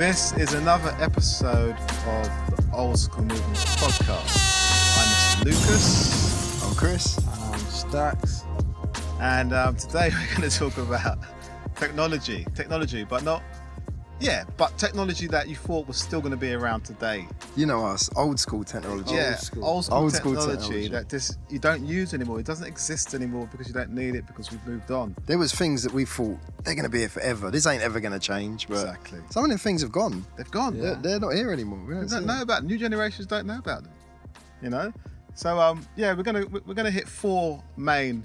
This is another episode of the Old Skool Movements podcast. I'm Mr. Lucas. I'm Chris. And I'm Stacks. And today we're going to talk about technology, but technology that you thought was still going to be around today. You know us, old school technology. Yeah, old school technology technology that you don't use anymore. It doesn't exist anymore because you don't need it because we've moved on. There was things that we thought they're going to be here forever. This ain't ever going to change. But Exactly. some of them things have gone. They've gone. Yeah. They're not here anymore. We don't know about them. New generations don't know about them. You know, so we're gonna hit four main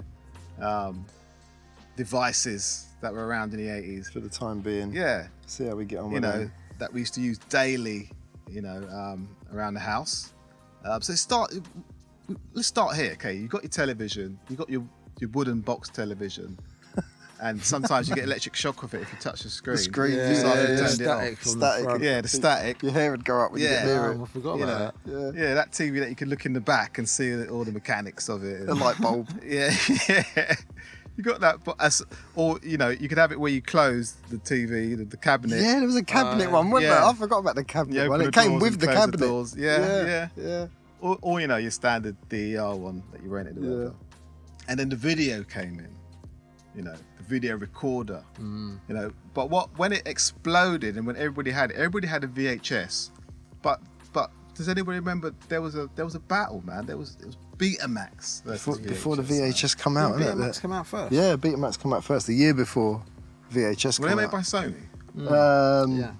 devices that were around in the 80s for the time being. Yeah. See how we get on You with know, them. that we used to use daily. You know, around the house. So let's start here. Okay, you got your television. You got your wooden box television. And sometimes you get electric shock with it if you touch the screen. The screen, Static. Yeah, the static. Your hair would go up when you get near it. I forgot about that. Yeah, that TV that you could look in the back and see all the mechanics of it. The light bulb. Yeah. You got that, or you know, you could have it where you close the TV, the cabinet. Yeah, there was a cabinet one, wasn't there? I forgot about the cabinet one. It came with the cabinet. Yeah. Or you know, your standard DER one that you rented. Or whatever. And then the video came in. You know, the video recorder. You know, but when it exploded and when everybody had a VHS. But does anybody remember there was a battle, man? It was BetaMax before the VHS come out. Did BetaMax come out first? Yeah, BetaMax come out first. The year before VHS Were came they out. made by Sony? Yeah.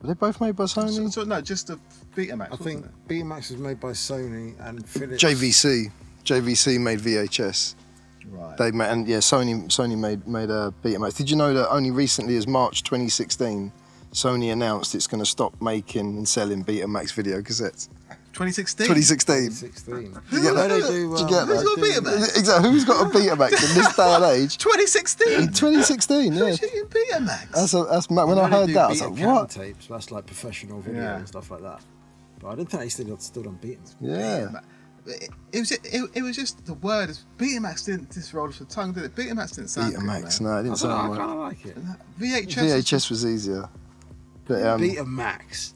Were they both made by Sony? So no, just the BetaMax. I think BetaMax was made by Sony and Philips. JVC made VHS. Right. They made, and yeah, Sony made a BetaMax. Did you know that only recently, as March 2016, Sony announced it's going to stop making and selling BetaMax video cassettes? 2016. 2016. Did you get that? They do, Who's got a BetaMax? Exactly. Who's got a BetaMax in this day and age? 2016. In 2016, yeah. Who's shooting BetaMax? That's when I heard that, I was like, what? Tapes, that's like professional video and stuff like that. But I didn't think they still done Betamax. Yeah. It was just the word. BetaMax didn't just roll off the tongue, did it? BetaMax didn't sound BetaMax, good, man. no, it didn't sound I right. kind of like it. VHS was easier. But, BetaMax.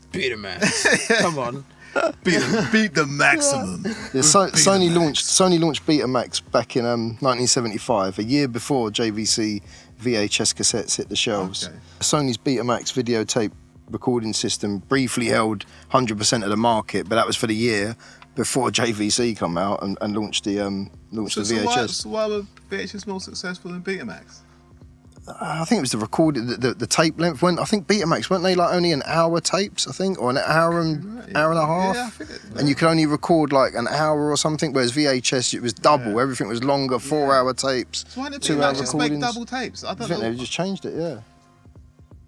Come on. Beat the maximum. Yeah, Sony launched BetaMax back in 1975, a year before JVC VHS cassettes hit the shelves. Okay. Sony's BetaMax videotape recording system briefly held 100% of the market, but that was for the year before JVC come out and launched the VHS. So why were VHS more successful than BetaMax? I think it was the recorded the tape length. I think BetaMax weren't they like only an hour tapes? I think, or an hour and a half. Yeah, I think and you could only record like an hour or something. Whereas VHS it was double. Everything was longer, 4-hour tapes. So why didn't 2 hour BetaMax just recordings. make double tapes? I think they just changed it. Yeah.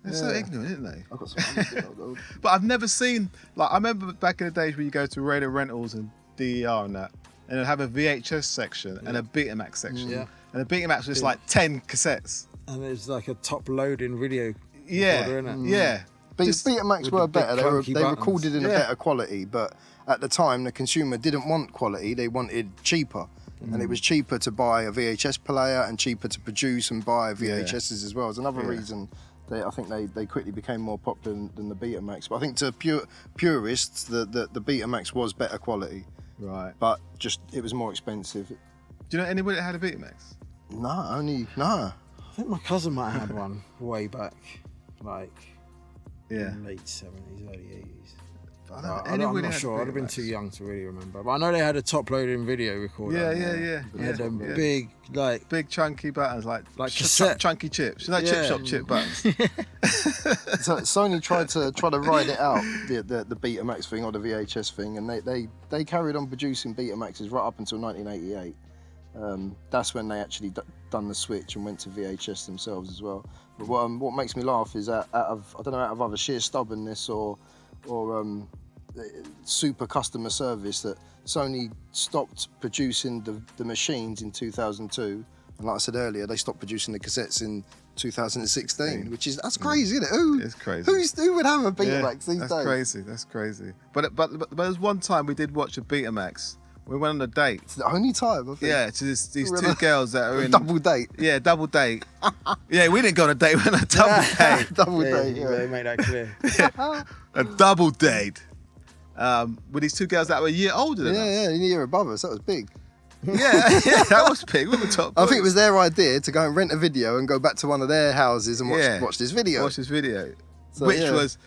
They're so ignorant, aren't they? I've got some. But I've never seen, like, I remember back in the days where you go to Radio Rentals and DER and that, and it'd have a VHS section and a BetaMax section. Yeah. And the BetaMax was like 10 cassettes. And there's like a top loading video. Yeah. recorder, innit? Yeah. BetaMax with were the big better. clunky They buttons. recorded in a Yeah. better quality, but at the time the consumer didn't want quality. They wanted cheaper. And it was cheaper to buy a VHS player and cheaper to produce and buy VHSs as well. It's another reason I think they quickly became more popular than the BetaMax. But I think to purists, the BetaMax was better quality. Right. But just it was more expensive. Do you know anybody that had a BetaMax? No. I think my cousin might have had one way back, like Yeah. late 70s, early 80s. I'm I'm not sure. I'd have been too young to really remember. But I know they had a top loading video recorder. Yeah. They had them big, like Big chunky buttons, like cassette. chunky chips. Like chip shop chip buttons. So Sony tried to ride it out, the BetaMax thing or the VHS thing, and they carried on producing BetaMaxes right up until 1988. That's when they actually done the switch and went to VHS themselves as well. But what makes me laugh is out of either sheer stubbornness or super customer service that Sony stopped producing the machines in 2002, and like I said earlier, they stopped producing the cassettes in 2016, that's crazy, isn't it? It's crazy. Who would have a BetaMax these days? That's crazy. But there's one time we did watch a BetaMax We went on a date. It's the only time, I think. Yeah, to these two girls that are in double date. Yeah, double date. Yeah, we didn't go on a date. We went on a double date. Double Yeah, date. you Yeah. better make that clear. A double date. With these two girls that were a year older than us. Yeah, a year above us. That was big. Yeah, that was big. We were top I think boys. it was their idea to go and rent a video and go back to one of their houses and watch this video. Watch this video, So, which yeah. was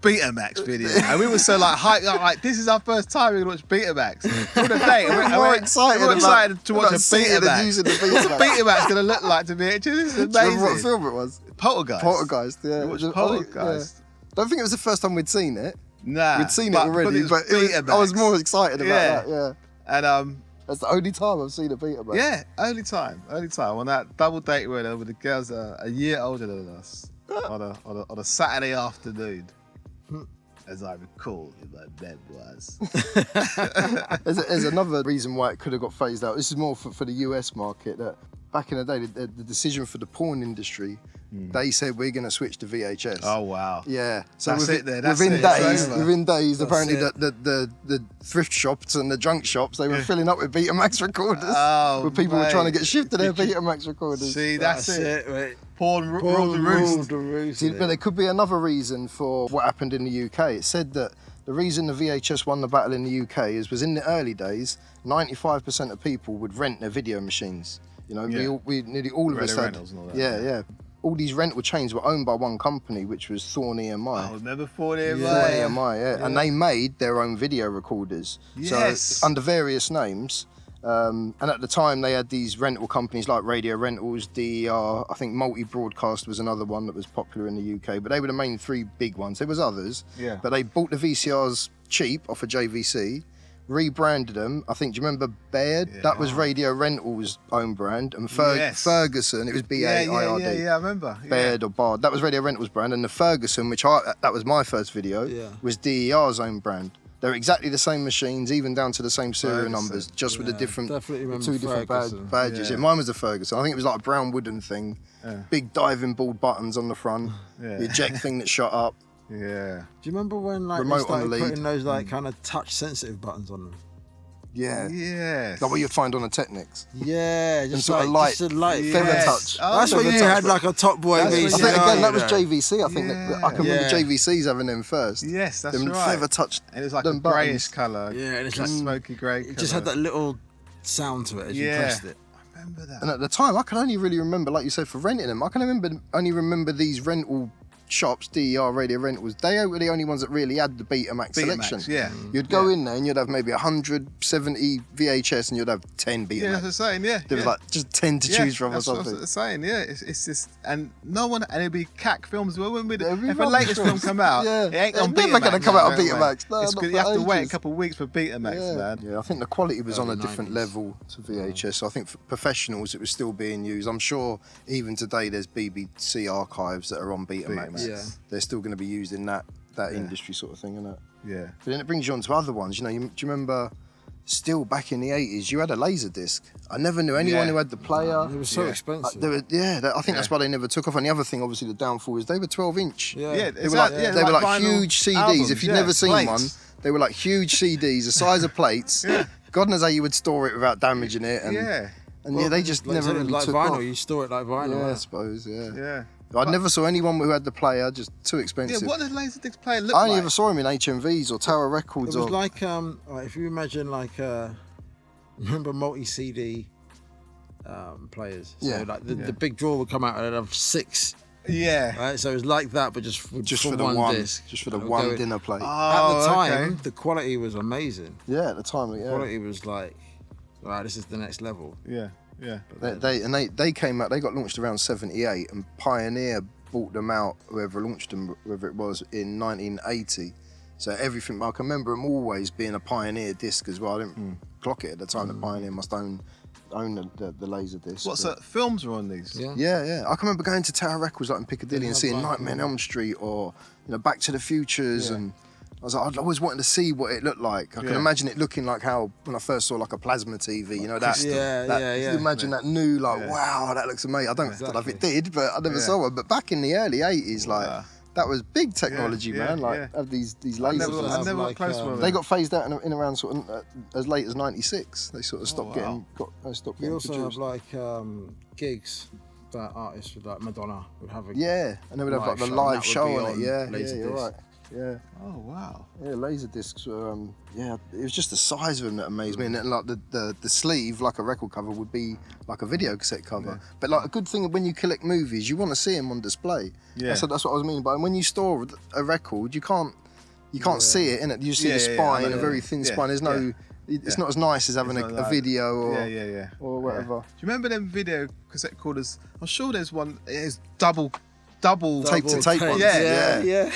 BetaMax video, and we were so like hyped up, like this is our first time we're gonna watch BetaMax. On a date, and We're excited to watch a seeing and BetaMax. using the What's a BetaMax. BetaMax gonna look like to me? This is Do you remember what amazing. film it was? Poltergeist. Poltergeist, yeah. We watched I think- Poltergeist. yeah. Don't think it was the first time we'd seen it. Nah, We'd seen it already, because but BetaMax. I was more excited about that, yeah. And That's the only time I've seen a BetaMax. yeah, only time on that double date with the girls that are a year older than us on a Saturday afternoon, as I recall in my memoirs. There's another reason why it could have got phased out. This is more for the US market. That back in the day, the decision for the porn industry, they said we're going to switch to VHS. Oh wow. Yeah. So That's within, it there, that's within it, it's days, over. within days, apparently it. the thrift shops and the junk shops, they were filling up with BetaMax recorders. Oh, where people were trying to mate. get shifted their BetaMax recorders. See, that's it. mate. Porn ruled the roost. See, but there could be another reason for what happened in the UK. It said that the reason the VHS won the battle in the UK was in the early days, 95% of people would rent their video machines. You know, Yeah. we nearly all of us Radio had. rentals and all that, Yeah, yeah. yeah. All these rental chains were owned by one company, which was Thorn EMI. I remember 40 Thorn EMI, yeah. And they made their own video recorders. Yes. So under various names. And at the time, they had these rental companies like Radio Rentals, DER, I think Multi Broadcast was another one that was popular in the UK, but they were the main three big ones. There was others, Yeah. but they bought the VCRs cheap off of JVC, rebranded them. I think, do you remember Baird? Yeah. That was Radio Rentals' own brand, and Yes. Ferguson, it was B-A-I-R-D. Yeah, I remember. Yeah. Baird or Bard, that was Radio Rentals' brand, and the Ferguson, that was my first video, was DER's own brand. They're exactly the same machines, even down to the same serial Ferguson. numbers, just with the different, definitely remember two different Ferguson. badges. Yeah. Yeah, mine was the Ferguson. I think it was like a brown wooden thing, big diving board buttons on the front, the eject thing that shot up. Yeah. Do you remember when like Remote they on started the lead. putting those like kind of touch sensitive buttons on them? Yeah, Yes. like what you'd find on a Technics. Yeah, just sort of like, just a light Yes. Feather feather. touch. Oh, That's what feather you touch, had but- like a Top Boy That's what I VCR. think again that was you know. JVC. I think that I can remember Yeah. JVC's having them first. Yes, that's them right. feather touch. And it was like them a greyish buttons. colour. Yeah, and it's just like smoky grey. It just had that little sound to it as you pressed it. I remember that. And at the time, I can only really remember, like you said, for renting them. I can only remember these rental shops, DER Radio Rentals. They were the only ones that really had the BetaMax selection. yeah. You'd go in there and you'd have maybe 170 VHS and you'd have 10 BetaMax. Yeah, that's what I'm saying, yeah. There was yeah. like just 10 to choose from or that's what something. I'm saying, yeah. It's just, and no one, and it'd be CAC films as well. Wouldn't be There'd be if a rubbish latest film films. come out, Yeah. it ain't They're on never BetaMax. gonna come out on right away. BetaMax. No, It's not good. for You have to wait a ages. couple of weeks for BetaMax, man. Yeah, I think the quality was on a Early different 90s. level to VHS. So I think for professionals, it was still being used. I'm sure even today there's BBC archives that are on BetaMax. BetaMax. Yeah. They're still going to be used in that industry sort of thing, isn't it? Yeah. But then it brings you on to other ones. You know, do you remember still back in the 80s, you had a laser disc. I never knew anyone Yeah. who had the player. It was so Yeah. expensive. I think that's why they never took off. And the other thing, obviously, the downfall is they were 12-inch. Yeah. Yeah, They were like huge CDs. Albums, If you'd never seen plates. one, they were like huge CDs, the size of plates. God knows how you would store it without damaging it. And, Yeah. and they just Like never you said, really like took vinyl, off. you store it like vinyl. Yeah, I Yeah. suppose, yeah. Yeah. I never saw anyone who had the player, just too Yeah, expensive. what does Laserdisc player look I only like? ever saw him in HMVs or Tower It Records. was Or like like, if you imagine like remember multi-CD players. So Yeah. like the big drawer would come out and it'd have 6. Yeah. Right, so it was like that, but just for the one disc. just for the And it would one go in- dinner plate. At the time, okay. the quality was amazing. Yeah, at the time, The yeah. quality was like, right, this is the next level. Yeah. Yeah. They came out. They got launched around '78, and Pioneer bought them out. Whoever launched them, whether it was in 1980. So everything. I can remember them always being a Pioneer disc as well. I didn't clock it at the time. That Pioneer must own the laser disc. What but- sort of films are on these? Yeah. Yeah. I can remember going to Tower Records like in Piccadilly and seeing Nightmare on Elm Street or Back to the Futures, and I was like, I always wanted to see what it looked like. I can Yeah. imagine it looking like how when I first saw like a plasma TV, that. Yeah. You imagine that new, wow, that looks amazing. I don't know if it did, but I never Yeah. saw one. But back in the early 80s, Wow. that was big technology, Yeah, man. Like yeah. have these I lasers. never, I never like, got close to one. They got phased out in around sort of as late as '96. They sort of stopped wow. stopped We getting also produced. have like gigs that artists would like Madonna would have a Yeah, and they would have like the live live show, show and that on would it. be Yeah, on yeah, you're Laserdisc. right. Yeah, Oh wow. yeah, laser discs. Yeah, it was just the size of them that amazed me, and then, like the sleeve, like a record cover, would be like a video cassette cover. Yeah. But like a good thing when you collect movies, you want to see them on display. Yeah. So that's what I was meaning by. When you store a record, you can't see it in it. You see Yeah, the yeah, spine, I know, a very yeah. thin Yeah, spine. There's no. yeah. It's Yeah. not as nice as having It's not a like- video or Yeah. or whatever. Yeah. Do you remember them video cassette recorders? I'm sure there's one. It's double Tape to tape ones. Yeah. Yeah.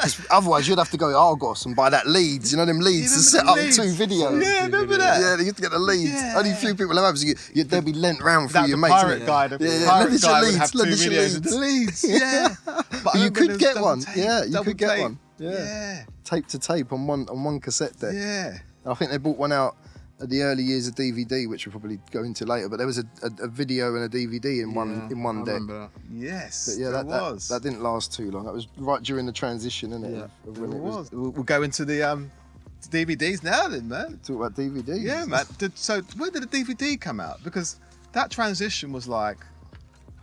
'Cause otherwise, you'd have to go to Argos and buy that leads. You know them leads to remember set the up leads? 2 videos. Yeah, remember that? Yeah, they used to get the leads. Yeah. Only a few people have. So they'd be lent round through That your the mates. pirate innit? guy, the Yeah, pirate lend us your guy would leads, have 2 lend us your videos of leads. the leads. Yeah. But I You remember could there was get double one. tape, Yeah, you double could get tape. one. Yeah. Tape to tape on one cassette deck. Yeah. I think they bought one out at the early years of DVD, which we'll probably go into later. But there was a video and a DVD in one I deck. remember that. Yes. But yeah, there that was. that didn't last too long. That was right during the transition, innit? Yeah. Of It when it was. was. We'll go into the DVDs now, then, man. Talk about DVDs. Yeah, man. So when did the DVD come out? Because that transition was like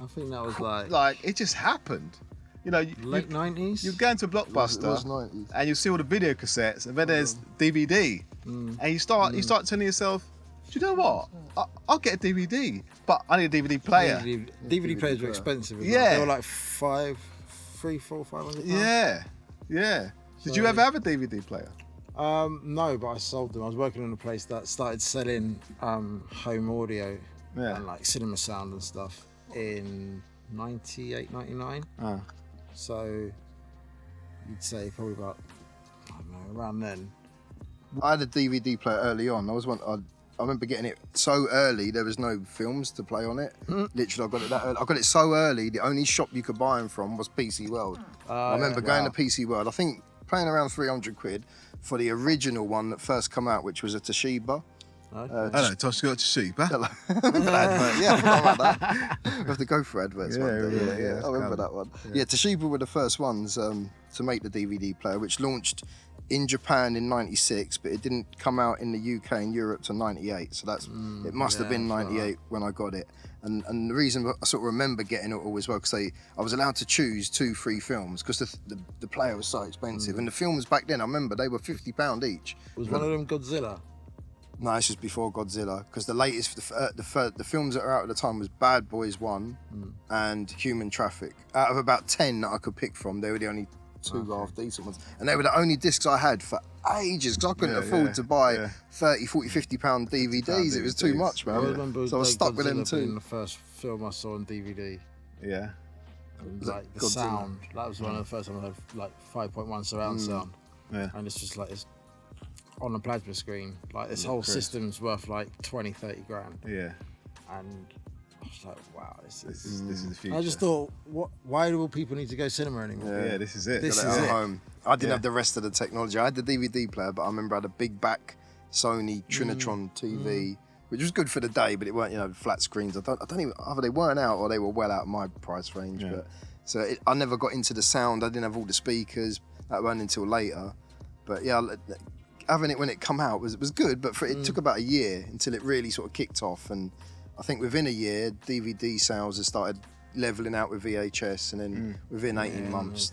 I think that was like it just happened. You know, late 90s. you go into It was Blockbuster 90s. and you see all the video cassettes, and then there's DVD, and you start telling yourself, do you know what? I'll get a DVD, but I need a DVD player. DVD players were expensive. as well. Yeah. They were like 300, 400, 500 pounds. Yeah. Did you So- ever have a DVD player? No, but I sold them. I was working on a place that started selling home audio Yeah. and like cinema sound and stuff in 98, 99. Oh. So you'd say probably about, I don't know, around then. I had a DVD player early on. I remember getting it so early. There was no films to play on it. Literally, I got it that early. I got it so early. The only shop you could buy them from was PC World. I remember going to PC World. I think paying around 300 quid for the original one that first come out, which was a Toshiba. Hello, Toshiba. Remember that advert? Yeah, I forgot about that. We have to go for adverts one day. yeah, I remember that one. Yeah, Toshiba were the first ones to make the DVD player, which launched in Japan in '96, but it didn't come out in the UK and Europe till '98. So it must have been '98 when I got it. And the reason I sort of remember getting it all as well, because I was allowed to choose 2 free films because the player was so expensive, and the films back then I remember they were £50 each. Was one of them Godzilla? No, this was before Godzilla, because the latest, the films that are out at the time was Bad Boys 1 and Human Traffic. Out of about 10 that I could pick from, they were the only 2 half decent ones. And they were the only discs I had for ages, because I couldn't afford to buy 30, 40, 50 pound DVDs. It was too much, I man. remember So I was stuck with them Godzilla being too. the first film I saw on DVD. Yeah. And, like the Godzilla? sound, that was one of the first times I had like 5.1 surround sound. Yeah. And it's just like it's on a plasma screen. Like this whole system's worth like 20, 30 grand. Yeah. And I was like, wow, this This is. is the future. I just thought, why do all people need to go cinema anymore? Yeah, this is it. This Got is it at it. home. I didn't Yeah. have the rest of the technology. I had the DVD player, but I remember I had a big back Sony Trinitron TV, which was good for the day, but it weren't, flat screens. I don't even, either they weren't out or they were well out of my price range. Yeah. But so I never got into the sound. I didn't have all the speakers. That weren't until later. But yeah, having it when it come out was good, but it took about a year until it really sort of kicked off. And I think within a year, DVD sales had started leveling out with VHS, and then within 18 months,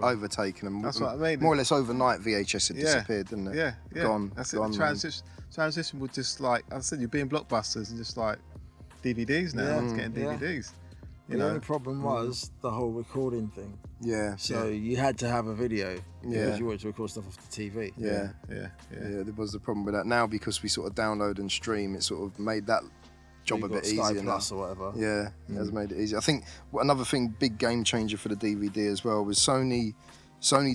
overtaken them. That's what I mean. More or less overnight, VHS had disappeared, didn't it? Yeah. Gone. That's it. gone, The man. transition was just like I said. You're being blockbusters and just like DVDs now. Yeah. It's getting Yeah. DVDs. The only problem was the whole recording thing. Yeah. So you had to have a video Yeah. because you wanted to record stuff off the TV. Yeah. Yeah. There was the problem with that. Now, because we sort of download and stream, it sort of made that job You a got bit Sky easier now. Plus or whatever. Yeah, it has made it easier. I think another thing, big game changer for the DVD as well, was Sony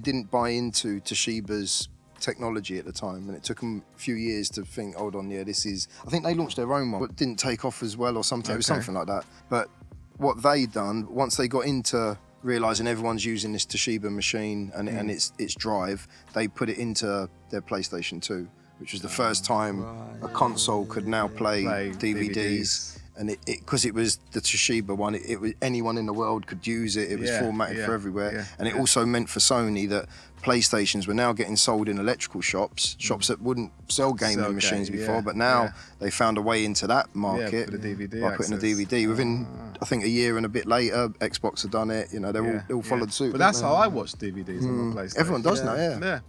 didn't buy into Toshiba's technology at the time, and it took them a few years to think, hold on, this is... I think they launched their own one, but didn't take off as well or something. It was something like that. But what they done, once they got into realising everyone's using this Toshiba machine and its drive, they put it into their PlayStation 2, which was the first time a console could now play DVDs. and it because it was the Toshiba one, it was anyone in the world could use it. It was formatted for everywhere, and it also meant for Sony that PlayStations were now getting sold in electrical shops that wouldn't sell gaming machines before, but now they found a way into that market for the DVD by putting a DVD. Within I think a year and a bit later, Xbox had done it. You know, they all followed suit. But that's how I watch DVDs on my PlayStation. Everyone does now, I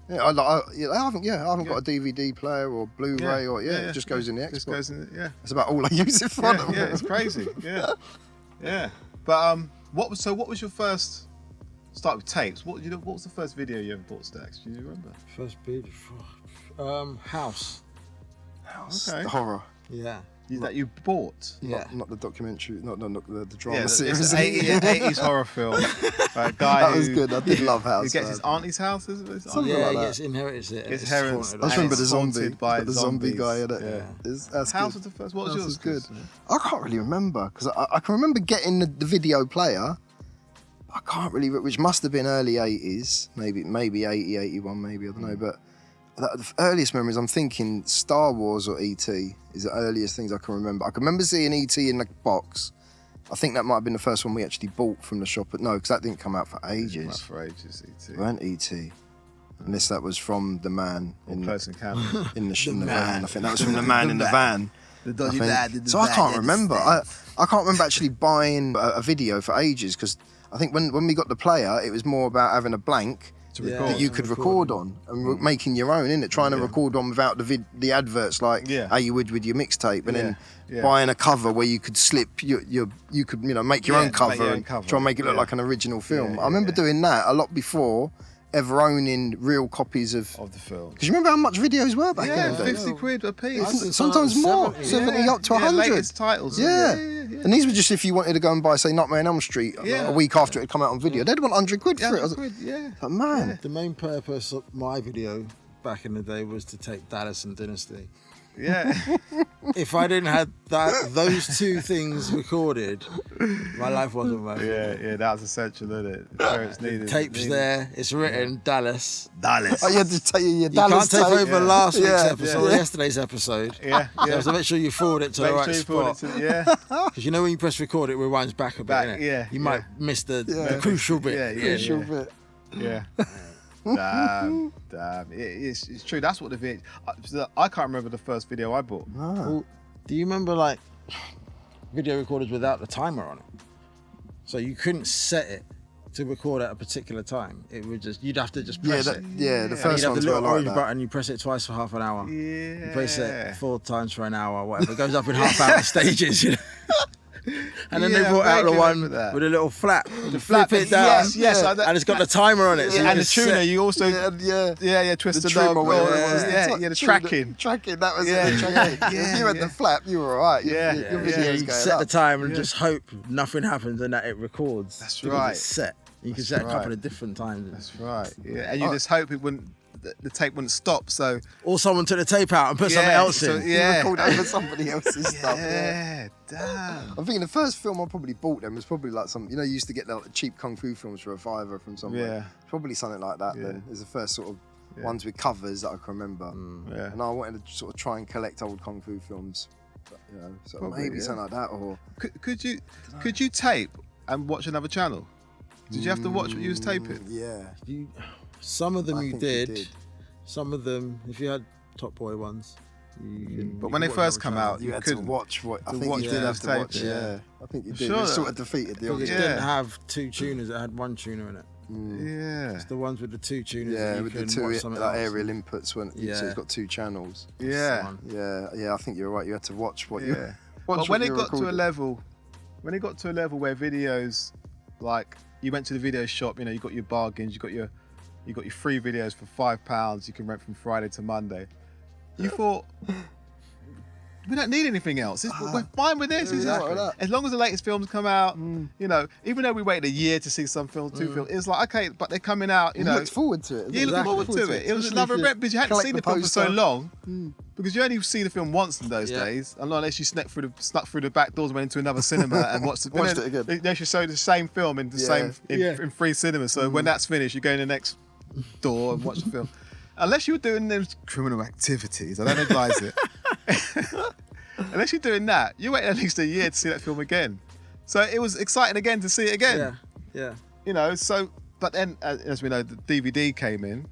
haven't got a DVD player or Blu-ray or it just goes in the Xbox. Just goes in, That's about all I use it for. Yeah, it's crazy. Yeah. But what was your first? Start with tapes. What was the first video you ever bought, Stax? Do you remember? First video, House. Okay. The horror. Yeah. That you bought? Not the documentary, not the drama series. It's an 80s horror film. By a guy that was good. I did love House. He gets his auntie's house, isn't it? Something like that. He inherits it. It's inherits. I just remember the zombie. By the zombie guy in it. Yeah. That's House good. was the first. What was yours? Good. I can't really remember because I can remember getting the video player. I can't really, which must have been early 80s, maybe 80, 81, maybe, I don't know. But the earliest memories, I'm thinking Star Wars or E.T. is the earliest things I can remember. I can remember seeing E.T. in the box. I think that might have been the first one we actually bought from the shop. But no, because that didn't come out for ages. Not for ages, E.T. It weren't E.T. Unless that was from the man in Close Encounter. in the van. I think that was from the man in the van. The dodgy dad. So I can't remember. I can't remember actually buying a video for ages because I think when we got the player, it was more about having a blank that you could record on and making your own, innit? Trying to record on without the adverts like how you would with your mixtape, and then buying a cover where you could slip you could make your own cover and try and make it look like an original film. I remember doing that a lot before ever owning real copies of the film. Because you remember how much videos were back then? 50 quid a piece. Sometimes more, 70 up to 100. Latest titles. Yeah. And these were just if you wanted to go and buy, say, Nightmare on Elm Street a week after it had come out on video. They'd want 100 quid for it. 100 quid, yeah. Like, man. The main purpose of my video back in the day was to tape Dallas and Dynasty. Yeah. If I didn't have those two things recorded, my life wasn't worth it. Yeah, that was essential, isn't it? Parents needed Tapes there, it's written Dallas. Oh, you had to tell your You Dallas can't take over last week's episode or yeah. yesterday's episode. Yeah. You have to make sure you forward it to the right spot. Because you know when you press record, it rewinds back a bit, innit? Yeah. You might miss the crucial bit. Crucial bit. Yeah. Damn. It's true. That's what the video. I can't remember the first video I bought. Well, do you remember like video recorders without the timer on it? So you couldn't set it to record at a particular time. It would you'd have to just press it. Yeah, the first you'd have ones the were little like orange that. button. You press it twice for half an hour. Yeah. You press it 4 times for an hour, whatever. It goes up in half-hour stages. You know? And then they brought out the one with a little flap. To flip it down. Yes. And it's got the timer on it. So and the tuner, you also twist the knob. The tracking. Tracking, that was it. If you had the flap, you were alright. You set the time and just hope nothing happens and that it records. That's because right. It's set. You can set a couple of different times. That's right. Yeah, and you just hope the tape wouldn't stop. So or someone took the tape out and put something else in. You record over somebody else's stuff. Yeah, damn. I'm thinking the first film I probably bought them was probably like some, you used to get the cheap kung fu films for $5 from somewhere. Yeah. Probably something like that. Then it was the first sort of ones with covers that I can remember. Yeah. And I wanted to sort of try and collect old kung fu films. But, so Probably, maybe something like that. Or could you tape and watch another channel? Did you have to watch what you was taping? Yeah. Some of them I you think did. Some of them, if you had Top Boy ones, But when they first come out, you had to watch what I think watch you did have to watch. tapes, Yeah, I think you did. Sure. You sort of defeated the because it original. didn't have 2 tuners. It had 1 tuner in it. Yeah. It's the ones with the 2 tuners. Yeah, that you with the can 2 watch something like else. aerial inputs. So it's got 2 channels. Yeah. Yeah. I think you're right. You had to watch what you. Yeah. Watch But when what it you got to a recorded. level, where videos, like you went to the video shop, you got your bargains, you got your free videos for £5 you can rent from Friday to Monday. You thought, we don't need anything else. We're fine with this. Exactly. As long as the latest films come out, even though we waited a year to see some films, 2 films, it's like, okay, but they're coming out, You looked forward to it. You look forward to it. It was another event because you hadn't seen the film for so long. Because you only see the film once in those days, unless you snuck through the back doors and went into another cinema and watched it again. They should show the same film in in free cinemas. So when that's finished, you go in the next door and watch the film. Unless you were doing those criminal activities, I don't advise it. unless you're doing that, you wait at least a year to see that film again. So it was exciting again to see it again. Yeah. You know, so, but then, as we know, the DVD came in,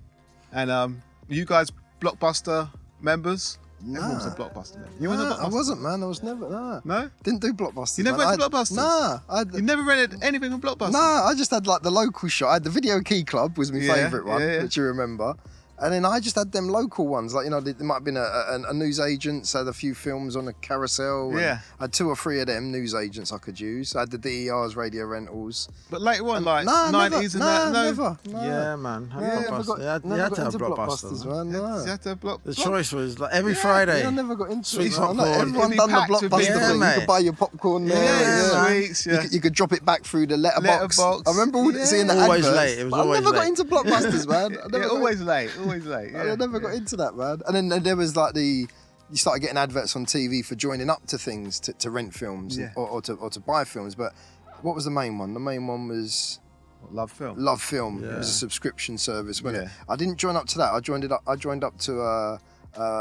and you guys Blockbuster members? Everyone was a Blockbuster member. You weren't a Blockbuster? I wasn't, man. I was never, nah. No? Didn't do Blockbusters. You never went to Blockbusters? Nah. You never rented anything from Blockbuster? Nah, I just had like the local shop. I had the Video Key Club was my favourite one, which you remember. And then I just had them local ones, like, you know, there might have been a news agent, so I had a few films on a carousel. Yeah. I had 2 or 3 of them news agents I could use. I had the DER's radio rentals. But later on, like, Nah, 90s and that? No, never. Nah. Yeah, man. Yeah, Blockbuster. You had to have Blockbuster, man. man. Nah. You had to have The choice was like every Friday. Yeah, I never got into Sweet it. Man. popcorn. Everyone It'd be done the packed with Blockbuster people. thing. Yeah, You could mate. buy your popcorn there. Yeah, sweets, yeah. You could drop it back through the letterbox. Letterbox. I remember seeing the Always adverts, late. It was but always I never got late. into Blockbusters, man. Always late. Yeah. I never got into that, man. And then there was like you started getting adverts on TV for joining up to things to rent films or to buy films. But what was the main one? The main one was Love Film. Love Film. Yeah. It was a subscription service. Wasn't it? Yeah. I didn't join up to that. I joined up to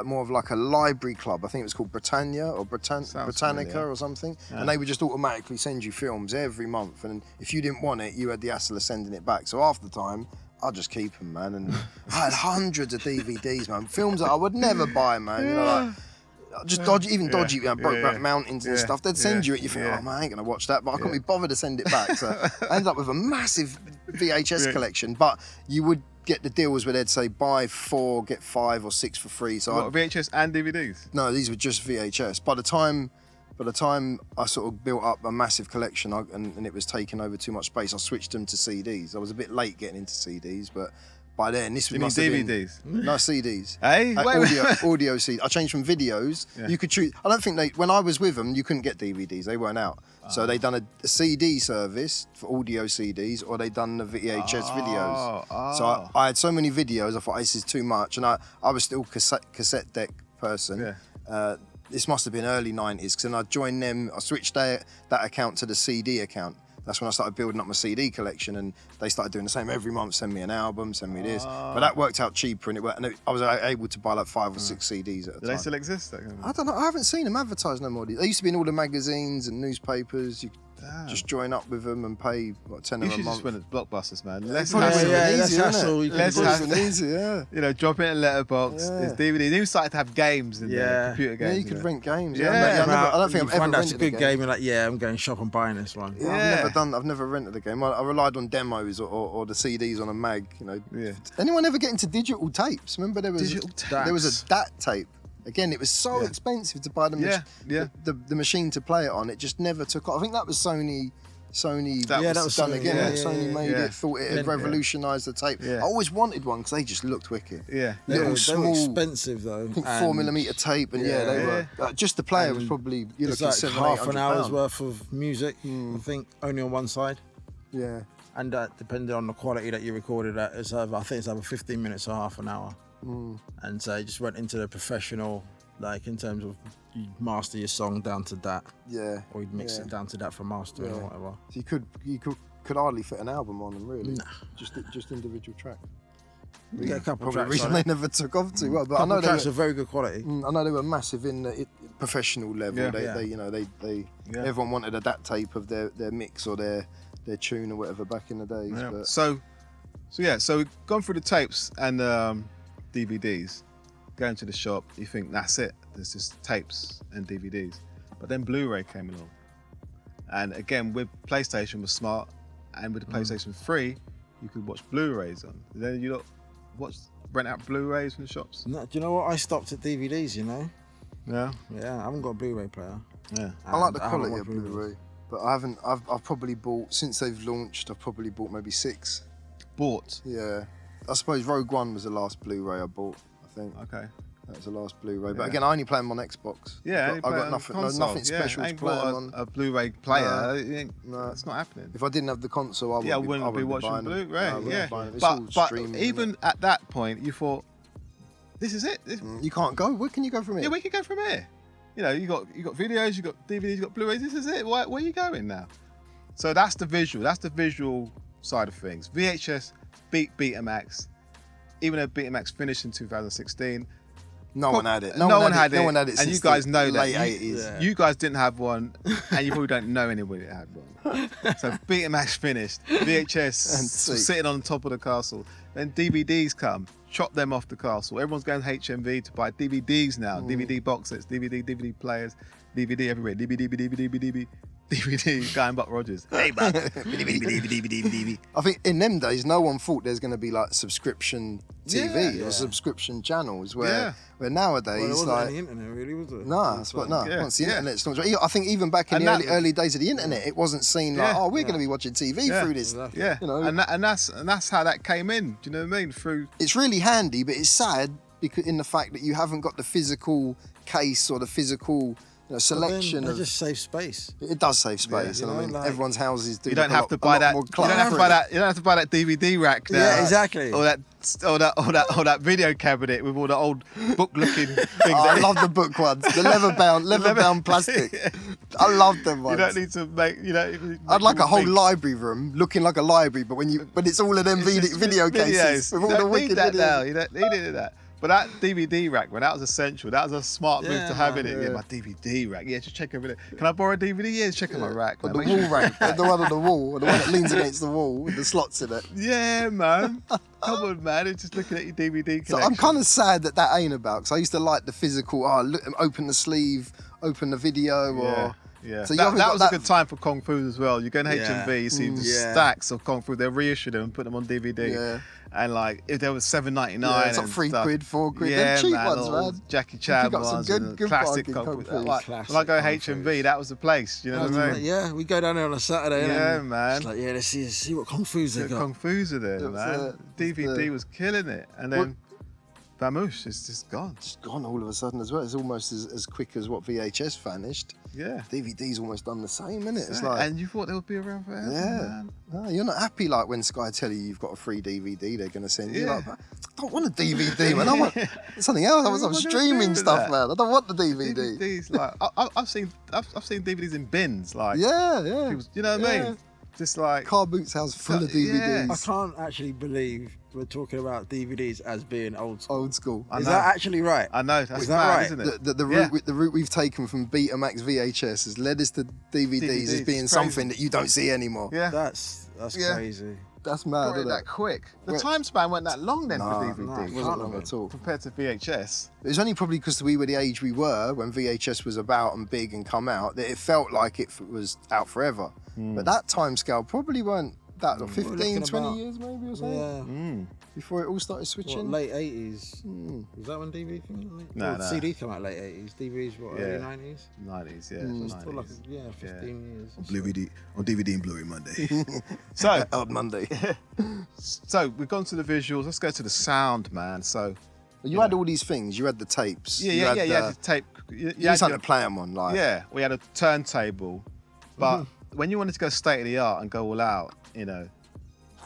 more of like a library club. I think it was called Britannia or Britannica familiar. or something. Yeah. And they would just automatically send you films every month. And if you didn't want it, you had the hassle of sending it back. So half the time, I'd just keep them, man. And I had hundreds of DVDs, man. Films that I would never buy, man. You know, like just dodgy, you know, Brokeback Mountains and stuff. They'd send you it. You think, oh man, I ain't gonna watch that, but I couldn't be bothered to send it back. So I ended up with a massive VHS collection. But you would get the deals where they'd say buy 4, get 5 or 6 for free. So What, VHS and DVDs? no, these were just VHS. By the time I sort of built up a massive collection and it was taking over too much space, I switched them to CDs. I was a bit late getting into CDs, but by then this You must mean have been DVDs? no CDs. Hey, Audio CD. I changed from videos. Yeah. You could choose. I don't think when I was with them, you couldn't get DVDs. They weren't out. So they done a CD service for audio CDs, or they done the VHS videos. So I had so many videos. I thought this is too much, and I was still cassette deck person. Yeah. This must have been early 90s, because then I joined them. I switched that account to the CD account. That's when I started building up my CD collection, and they started doing the same every month. Send me an album, send me this. But that worked out cheaper, and I was able to buy like 5 or 6 CDs at a Do time. they still exist? I don't know. I haven't seen them advertised no more. They used to be in all the magazines and newspapers. You could just join up with them and pay what, 10 You a should month. just win at Blockbusters, man. Less Probably hassle. would've been less easier, hassle. innit? You Less could Probably hassle. would've been easy, yeah. You know, drop it in a letterbox. Yeah. It's DVD. They even started to have games in there, Yeah. computer Yeah, games. you could know. rent games. Yeah. I don't think You I've ever find that's rented a good game. You're like, yeah, I'm going shop and buying this one. Yeah. I've never rented a game. I relied on demos or the CDs on a mag. You know. Yeah. Anyone ever get into digital tapes? Remember there was Digital there was a DAT tape. Again, it was so expensive to buy the machine to play it on. It just never took off. I think that was Sony. That was done Sony, again. yeah, Sony made yeah. it, thought it had revolutionised the tape. Yeah. I always wanted one because they just looked wicked. Yeah. They Little were small, expensive though. I think and 4mm tape, and they were just the player was probably you're It's looking like 700, half an hour's £800. worth of music. I think only on one side, Yeah, and depending on the quality that you recorded at, it's either, I think it's either 15 minutes or half an hour. And so it just went into the professional, like in terms of you master your song down to that, yeah. or you'd mix it down to that for mastering or whatever. So you could hardly fit an album on them, really. Just individual tracks. You get a couple Probably of the tracks reason on they it. never took off too well. But I Couple know of they tracks were, are very good quality. I know they were massive in the professional level. Yeah. They everyone wanted a DAT tape of their mix or their tune or whatever back in the days. Yeah. But So we've gone through the tapes and DVDs. Going to the shop, you think that's it. There's just tapes and DVDs. But then Blu-ray came along. And again, with PlayStation was smart, and with the PlayStation 3, you could watch Blu-rays on. Then you rent out Blu-rays from the shops? No, do you know what? I stopped at DVDs, you know? Yeah. Yeah, I haven't got a Blu-ray player. Yeah. I like the I haven't quality of watched Blu-rays. Blu-ray. But I haven't. I've probably bought since they've launched. I've probably bought maybe 6. Bought. Yeah, I suppose Rogue One was the last Blu-ray I bought. I think Okay. that was the last Blu-ray. But Yeah. again, I only play them on Xbox. Yeah, I've got nothing special I to ain't play bought them on. a Blu-ray player. No. It's not happening. If I didn't have the console, I I wouldn't wouldn't be watching buying them. Blu-ray. No, I wouldn't Yeah, be buying them. It's all but streaming, even isn't at that point, you thought, this is it. it? You can't go. Where can you go from here? Yeah, we can go from here. You know, you got videos, you got DVDs, you got Blu-rays. This is it. Where are you going now? So that's the visual. That's the visual side of things. VHS beat BetaMax, even though BetaMax finished in 2016. No one had it. No one had it. No one had it. And you Since guys the know that. late 80s. Yeah. You guys didn't have one, and you probably don't know anybody that had one. So BetaMax finished, VHS And see. sitting on top of the castle. Then DVDs come, chop them off the castle. Everyone's going to HMV to buy DVDs now. DVD box sets, DVD players, DVD everywhere. DVD, Guy and Buck Rogers. Hey, man. DVD. I think in them days, no one thought there's going to be like subscription TV Yeah. or subscription channels. Where Yeah. nowadays, Well, there wasn't like, any internet, really, was there? no, it's what no. Yeah, Once the yeah. internet's not, I think even back in And the that- early days of the internet, it wasn't seen like, Yeah. oh, we're going to be watching TV Yeah. through this. Exactly. Yeah, You know. and that's how that came in. Do you know what I mean? Through It's really handy, but it's sad because in the fact that you haven't got the physical case or the physical selection They of. just save space. It does save space, you and I know, mean like- everyone's houses do. you don't look a have lot- to a buy lot that. more You don't have to clutter. buy that. You don't have to buy that DVD rack now. Yeah, exactly. Or that video cabinet with all the old book-looking things. Oh, I love the book ones, the leather-bound plastic. I love them ones. You don't need to make. I'd like a whole think. library room looking like a library, but when it's all of them It's just video cases videos. with You all the don't need wicked that videos. now. You don't need any of that. But that DVD rack, man, that was essential. That was a smart move Yeah, to have in it. yeah. Yeah, my DVD rack. Yeah, just check over there. Can I borrow a DVD? Yeah, just check out my rack. But man. the Make wall sure- rack, the one on the wall, the one that leans against the wall with the slots in it. Yeah, man. Come on, man. It's just looking at your DVD collection. So I'm kind of sad that ain't about, because I used to like the physical. Oh, look, open the sleeve, open the video, Yeah. or Yeah, So you that haven't got was that- a good time for Kung Fu as well. You go in HMV, you see the Yeah. stacks of Kung Fu. They reissue them and put them on DVD. Yeah. And like, if there was £7.99, Yeah, it's like and £3, stuff. £4. Yeah, They're cheap man, ones, all man. Jackie Chan got some ones, good- and good classic bargain Kung Fu. Kung Fu. Like, Classic when I go Kung HMV, Fus. that was the place. You know what I mean? Yeah, we go down there on a Saturday. Yeah, and man. It's like, yeah, let's see what Kung Fu's they The got. Kung Fu's are there, It was, man. DVD the- was killing it, and then Vamoosh, it's just gone. It's gone all of a sudden as well. It's almost as quick as what VHS vanished. Yeah. DVD's almost done the same, isn't it? It's like, and you thought they would be around forever, yeah. man. No, you're not happy like when Sky tell you you've got a free DVD they're going to send you. Yeah. Like, I don't want a DVD, man. I want something else. I want some What am I gonna do streaming with stuff, that? man. I don't want the DVD. DVDs, like I've seen DVDs in bins, like Yeah, yeah. people, you know what I Yeah. mean? Just like Car Boots house full of Yeah. DVDs. I can't actually believe we're talking about DVDs as being old school. Old school. I Is know. that actually right? I know that's Is that mad, right? isn't it? The Yeah. route we've taken from Betamax VHS has led us to DVDs as DVDs, being crazy. something that you don't see anymore. Yeah, That's Yeah. crazy. That's mad, got it isn't that it? quick. The Well- time span weren't that long then No, for no, DVDs it It wasn't Can't long have at all. compared to VHS. It was only probably because we were the age we were when VHS was about and big and come out that it felt like it was out forever. But that time scale probably weren't that, We're 15, looking 20 about- years maybe or something, Yeah. before it all started What, switching. late 80s? Was that when DVD came out? No, Well, no. CD came out late 80s. DVDs, what, early Yeah. 90s? 90s, yeah. So it's still like, 90s. yeah, 15 years. On DVD and Blu-ray Monday. so, Odd Monday. so we've gone to the visuals. Let's go to the sound, man. So, You had all these things. You had the tapes. yeah, you yeah, had yeah. the, You had to tape. You you had had your- to play them on, like. Yeah, we had a turntable, but when you wanted to go state of the art and go all out,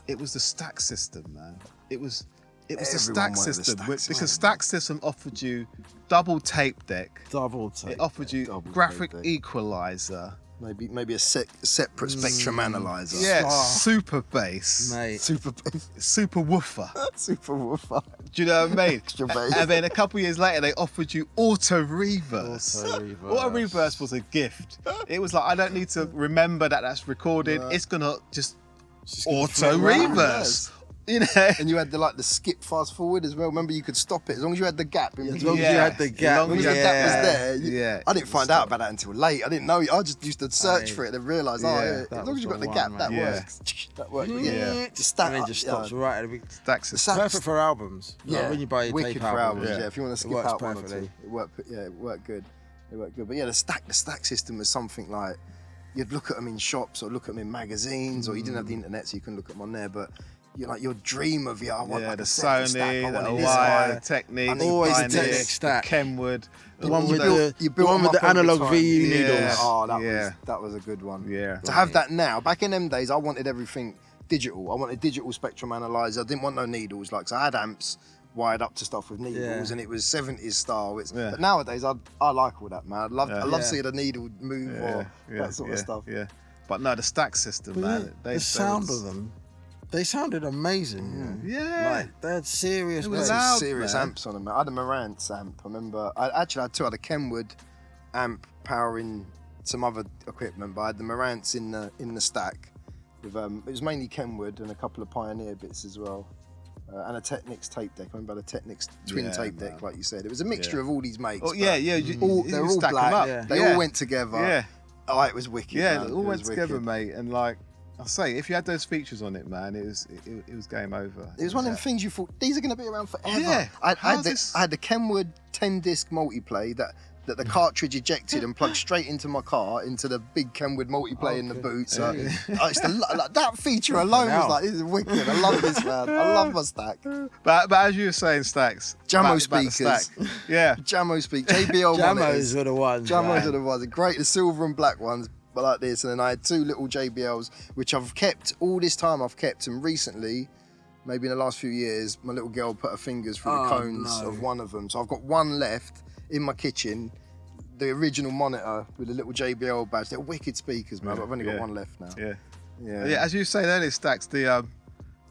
it was the stack system, man. It was the Everyone stack wanted the system stack because system. stack system offered you double tape deck. Double tape. It offered you Double graphic tape deck. equalizer. Maybe a separate spectrum analyzer. Yeah, Oh. super bass, Mate. Super super woofer. super woofer. Do you know what I mean? Extra bass. And then a couple years later, they offered you auto reverse. Auto reverse. Auto reverse was a gift. It was like, I don't need to remember that that's recorded. It's gonna just Just gonna auto flip around. reverse. You know? And you had the skip fast forward as well. Remember, you could stop it as long as you had the gap. In As between. long as you had the As gap. long As as long as the gap was yeah. there. Yeah. I didn't find out about that until late. I didn't know. I just used to search Aye. for it and realise, Yeah, as that long was as you got the the gap, one, that man. Yeah. works. That worked. But Yeah. the stack And then just up, stops right at the beginning. Stack The system. stack- Perfect for albums. Like Yeah, when you buy your wicked tape for albums. albums. Yeah. If you want to skip works out one or perfectly. two, it worked. Yeah, it worked good. It worked good. But yeah, the stack system was something like you'd look at them in shops or look at them in magazines, or you didn't have the internet, so you couldn't look at them on there. But your dream of I want Yeah, like the a separate Sony, stack. I the wanted this Hawaii, guy. Technique, I need Always Pioneer, the Technic stack. Kenwood. The one all with those- the, you the built one them with up the over analog time. VU Yeah. needles. Oh, Yeah. that was a good one. Yeah. To have that now, back in them days, I wanted everything digital. I wanted digital spectrum analyzer. I didn't want no needles. Like, so I had amps wired up to stuff with needles, Yeah. and it was 70s style. Yeah. But nowadays, I like all that, man. I love Yeah. seeing a needle move or that sort of stuff. Yeah. But no, the stack system, But man. yeah, they the sound was- of them They sounded amazing. Yeah. Like, they had serious It was bass. loud, serious man. amps on them. I had a Marantz amp. I remember. I had two. I had a Kenwood amp powering some other equipment, but I had the Marantz in the stack. With it was mainly Kenwood and a couple of Pioneer bits as well, and a Technics tape deck. I remember the Technics twin tape deck, like you said. It was a mixture of all these makes. Oh yeah, yeah. They were all stack 'em black. up. Yeah. They all went together. Yeah. Oh, it was wicked. Yeah, man. it all went was together, wicked. mate. And like I say, if you had those features on it, man, it was game over. It was one of the things you thought these are going to be around forever. Yeah. I had this? the Kenwood 10-disc multiplay that the cartridge ejected and plugged straight into my car, into the big Kenwood multiplay in the boot. So like, that feature alone was like, this is wicked. I love this, man. I love my stack. But as you were saying, Stacks. Jamo about the speakers. stack. Yeah. Jamo speak, JBL Jamos monitors. were the ones. Jamos man. are the ones. Great, the silver and black ones, but like this. And then I had two little JBLs, which I've kept all this time. I've kept them recently. Maybe in the last few years, my little girl put her fingers through the cones of one of them. So I've got one left in my kitchen, the original monitor with a little JBL badge. They're wicked speakers, man, but I've only got one left now. Yeah. Yeah. As you say earlier, Stacks, the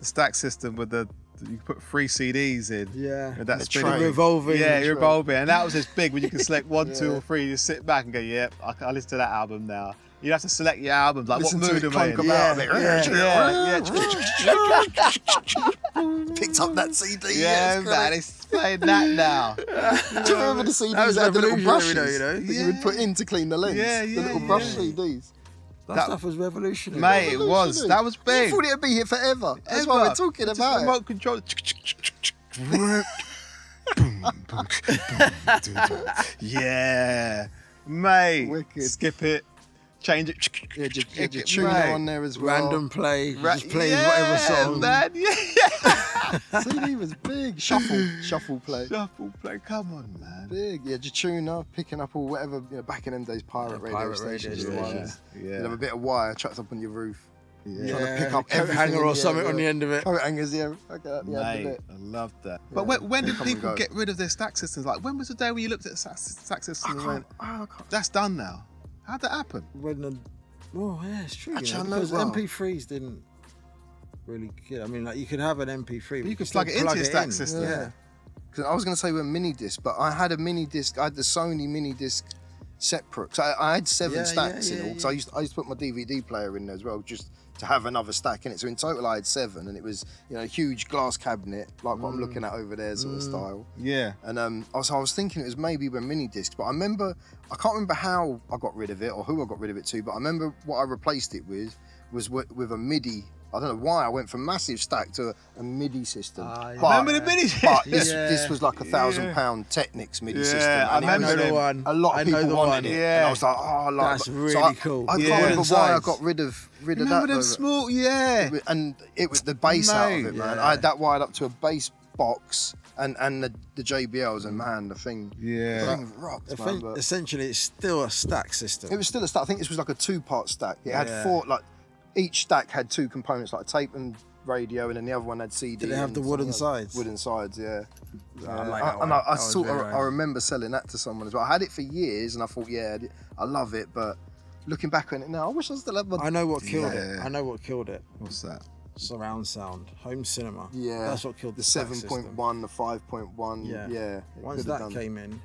stack system with you put 3 CDs in. Yeah. And that's The pretty tray. Revolving. Yeah, tray. revolving. And that was just big when you can select 1, 2 Yeah. or 3, you just sit back and go, yep, I listen to that album now. You'd have to select your albums, like Listen what to mood it am I in? clunk about a bit. Picked up that CD. Yeah, man, it's playing that now. Do you remember the CDs That was that had the little brushes revolutionary, that you would put in to clean the lens? Yeah, The yeah, little brush yeah. CDs. That stuff was revolutionary. Mate, it was. That was You big. thought it'd be here forever. That's why we're talking Just about it. remote control. Yeah, mate. Wicked. Skip it, change it. Yeah, your tuner Mate. on there as well. Random play. Right, Just plays yeah, whatever song. Man, yeah. CD was big. Shuffle play. Shuffle play. Come on, man. Big. Yeah, your tuner, picking up all whatever, back in them days, pirate radio pirate stations. radio were the stations. ones. Yeah. You'd have a bit of wire chucked up on your roof. Yeah. Trying to pick up a coat everything hanger in or the something air, on the end of it. Coat hangers, yeah. Okay, yeah, the Mate, bit. I love that. But Yeah. when did Come and people go. get rid of their stack systems? Like, when was the day when you looked at the stack system and went, I can't. that's done now? How'd that happen? Oh, yeah, it's true. Actually, I know because well. MP3s didn't really get. I mean, like, you could have an MP3, But you could still plug it into your stack in. system. Yeah. Because I was going to say we're mini disc, but I had a mini disc. I had the Sony mini disc separate. So I had 7 stacks in all. Because I used to put my DVD player in there as well, just to have another stack in it. So in total, I had 7, and it was a huge glass cabinet like what I'm looking at over there, sort of style. Yeah. And I was thinking it was maybe with mini discs, but I can't remember how I got rid of it or who I got rid of it to, but I remember what I replaced it with was with a MIDI. I don't know why I went from massive stack to a MIDI system. Yeah. Remember the MIDI? But this Yeah. was like £1,000 Technics MIDI Yeah, system. I And it remember was- them. one. a lot I of know people the wanted one. it, Yeah. and I was like, oh, I like That's that. really So I cool. can't Yeah. remember why I Sides. got rid of Remember that. them though. small, yeah. And it was the bass out of Mate. it, man. Yeah. I had that wired up to a bass box and the JBLs, and man, the thing rocked, man. But Essentially, it's still a stack system. it was still a stack. I think this was like a 2-part stack. It had Yeah. 4, like each stack had 2 components, like tape and radio, and then the other one had CD. Did it have and the wooden something else. sides? Wooden sides, yeah. I like that And one. I That was sort of, very I nice. remember selling that to someone as well. I had it for years, and I thought, I love it, but looking back on it now, I wish I still had my. I know what killed it. Yeah. I know what killed it. What's that? Surround sound, home cinema. Yeah, That's what killed the stack system. 7.1, the 5.1. Yeah. it Once could have that done. came in,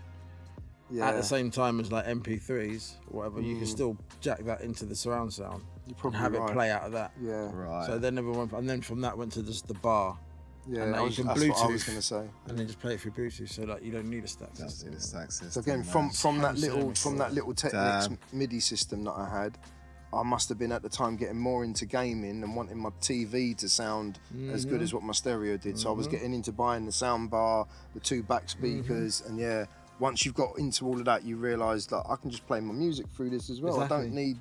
yeah, at the same time as like MP3s or whatever, you can Mm. still jack that into the surround sound you're and probably have right. it play out of that. Yeah, Right. So then everyone, and then from that went to just the bar, yeah. and now you can that's what I was Bluetooth. going to say. and then just play it through Bluetooth. So like you don't need a stack That's system. the stack system. So again, man. from that Home little Technics MIDI system that I had, I must have been at the time getting more into gaming and wanting my TV to sound as good as what my stereo did. So I was getting into buying the sound bar, the 2 back speakers, and yeah. Once you've got into all of that, you realise that I can just play my music through this as well. I Exactly. don't need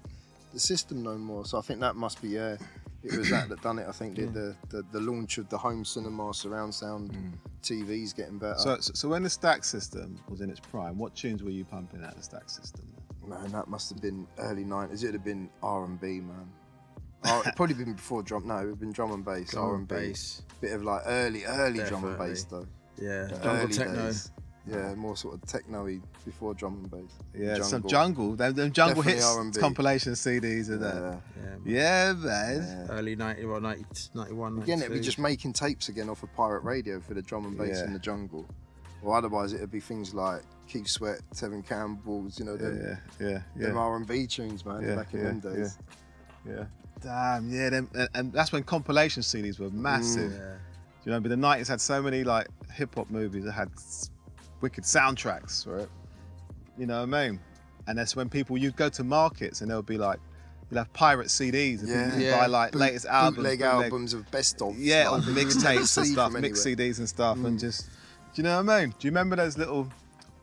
the system no more. So I think that must be it was that done it. I think the launch of the home cinema surround sound TVs getting better. So when the stack system was in its prime, what tunes were you pumping out the stack system? Man, that must have been early 90s. It'd have been R&B, man. It'd probably been before drum. No, it'd been drum and bass, Drum and R&B. bass. Bit of like early drum and Definitely. bass though. Yeah, The jungle early techno. days. Yeah, more sort of techno-y before drum and bass. Yeah, some jungle. Them jungle Definitely hits R&B. compilation CDs and that. Yeah, man. Early 90, well, 90, 91, Again, 92. it'd be just making tapes again off of pirate radio for the drum and bass in the jungle. Or otherwise, it'd be things like Keith Sweat, Tevin Campbell's, you know, them R&B tunes, man, back in them days. Yeah. Damn, yeah. Them, and that's when compilation CDs were massive. Do you remember the 90s had so many like hip hop movies that had wicked soundtracks, right? You know what I mean? And that's when you'd go to markets and they'll be like, you'll have pirate CDs and people buy like latest albums. Bootleg albums of best of. Yeah, or mixtapes and stuff, mixed CDs and stuff and just, do you know what I mean? Do you remember those little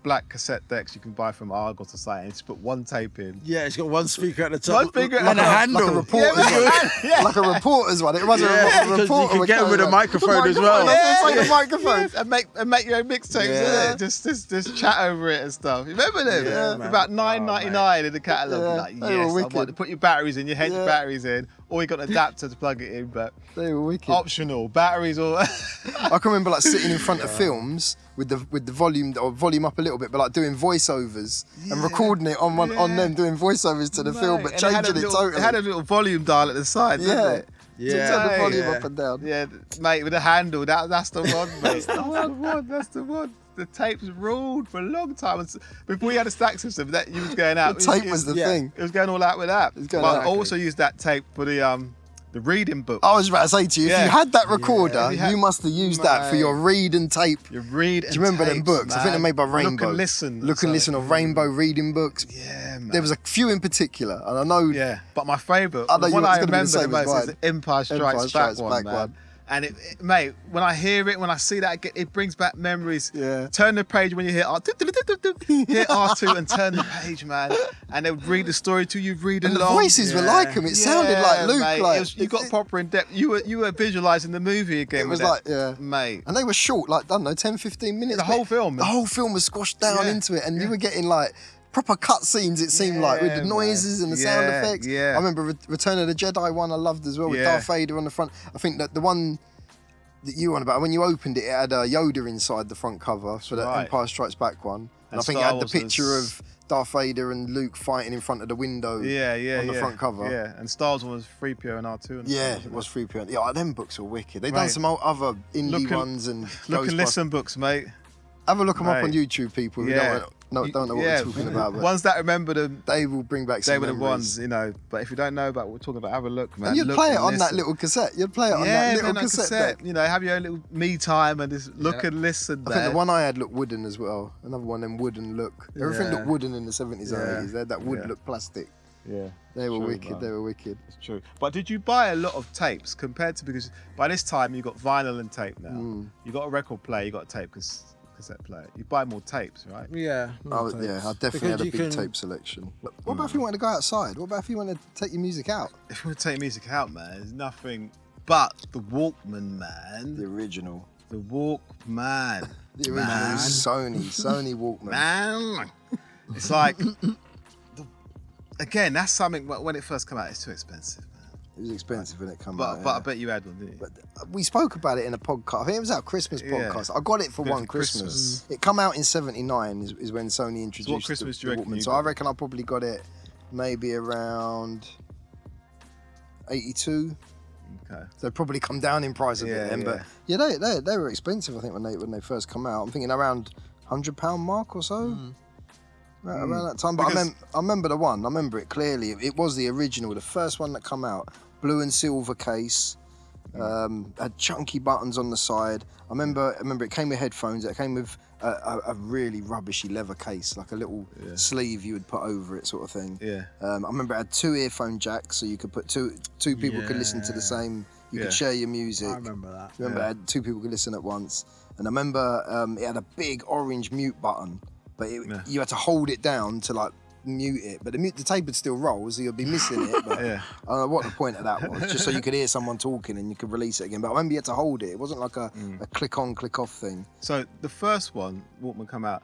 black cassette decks you can buy from Argos or something and just put one tape in? Yeah, it's got one speaker at the top. One speaker and a handle. Like a reporter's one. Like a reporter's one. It was a reporter. You could get with a microphone as well. It's like a microphone. And make your own mixtapes, isn't it? Just chat over it and stuff. You remember them? Yeah. About $9.99 in the catalogue. Yeah, Like, they were yes, I wicked. want to put your batteries in, your head your batteries in, or you got an adapter to plug it in, but They were wicked. optional. Batteries or I can remember like sitting in front of films with the volume up a little bit, but like doing voiceovers and recording it on them doing voiceovers to the film, but changing it totally. It had a little volume dial at the side, didn't it? To turn the volume up and down. Yeah, mate, with a handle. That's the one, mate. That's the one. The tapes ruled for a long time. Before you had a stack system, that you was going out. The tape was the thing. It was going all out with that. But I out. also used that tape for the reading book. I was about to say to you, if you had that recorder, Yeah. you must have used that for your read and tape. Your read and Do you remember them tapes, books? Man. I think they're made by Rainbow. Look and Listen. Look and Listen, or Rainbow reading books. Yeah, man. There was a few in particular, and I know. Yeah, but my favourite, I know the you one was I gonna be the remember the same as most is mine. the Empire Strikes Back one. And mate, when I hear it, when I see that, it brings back memories. Yeah. Turn the page when you hit hit R2 and turn the page, man. And they would read the story to you, read And along. the voices were like them. It sounded like Luke. Mate. Like You got proper in depth. You were visualising the movie again. It was with like, mate. And they were short, like, I don't know, 10, 15 minutes. The whole film. The whole film was squashed down into it, and you were getting like proper cut scenes, it seemed like, with the noises and the sound effects. Yeah. I remember Return of the Jedi one I loved as well, with Darth Vader on the front. I think that the one that you were on about, when you opened it, it had Yoda inside the front cover, so the Empire Strikes Back one. And I think it had the picture of Darth Vader and Luke fighting in front of the window on the front cover. Yeah, and Star Wars was 3PO and R2. It was 3PO. Yeah, them books were wicked. They've done some other indie ones and Look and Listen books, mate. Have a look them up on YouTube, people. Who don't know what we're talking about. But ones that remember them, they will bring back some they were the memories. ones, you know. But if you don't know about what we're talking about, have a look, man. And you'd play it on that little cassette. You'd play it on that little cassette deck. You know, have your own little me time and just look and listen. I think the one I had looked wooden as well. Another one, them wooden look. Everything looked wooden in the 70s and 80s. They had that wood look plastic. Yeah. They were wicked. Man. They were wicked. It's true. But did you buy a lot of tapes compared to, because by this time you got vinyl and tape now. You got a record player, you got a tape cassette player. You buy more tapes, right? Yeah. I definitely had a big tape selection. What about if you wanted to go outside? What about if you wanted to take your music out? If you want to take music out, man, there's nothing but the Walkman, man. The original. The Walkman. The original Sony Walkman. Man. It's like, again, that's something, when it first came out, it's too expensive. It was expensive when it came out. But I bet you had one, didn't you? But we spoke about it in a podcast. I think it was our Christmas podcast. I got it for one Christmas. It come out in '79 is when Sony introduced what Christmas do you reckon Walkman. So I reckon I probably got it maybe around 82. Okay. So they've probably come down in price a bit then. But they were expensive, I think, when they first come out. I'm thinking around £100 mark or so. Around that time. But I remember the one. I remember it clearly. It was the original, the first one that come out. Blue and silver case, had chunky buttons on the side. I remember it came with headphones. It came with a really rubbishy leather case, like a little sleeve you would put over it, sort of thing. Yeah. I remember it had 2 earphone jacks, so you could put two people could listen to the same. You could share your music. I remember that. It had 2 people could listen at once. And I remember it had a big orange mute button, but you had to hold it down to like mute it, but the tape would still roll, so you'd be missing it. But I don't know what the point of that was, just so you could hear someone talking and you could release it again. But I remember you had to hold it. It wasn't like a click on, click off thing. So the first one, Walkman, come out,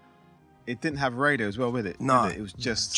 it didn't have radio as well with it. No, did it? It was just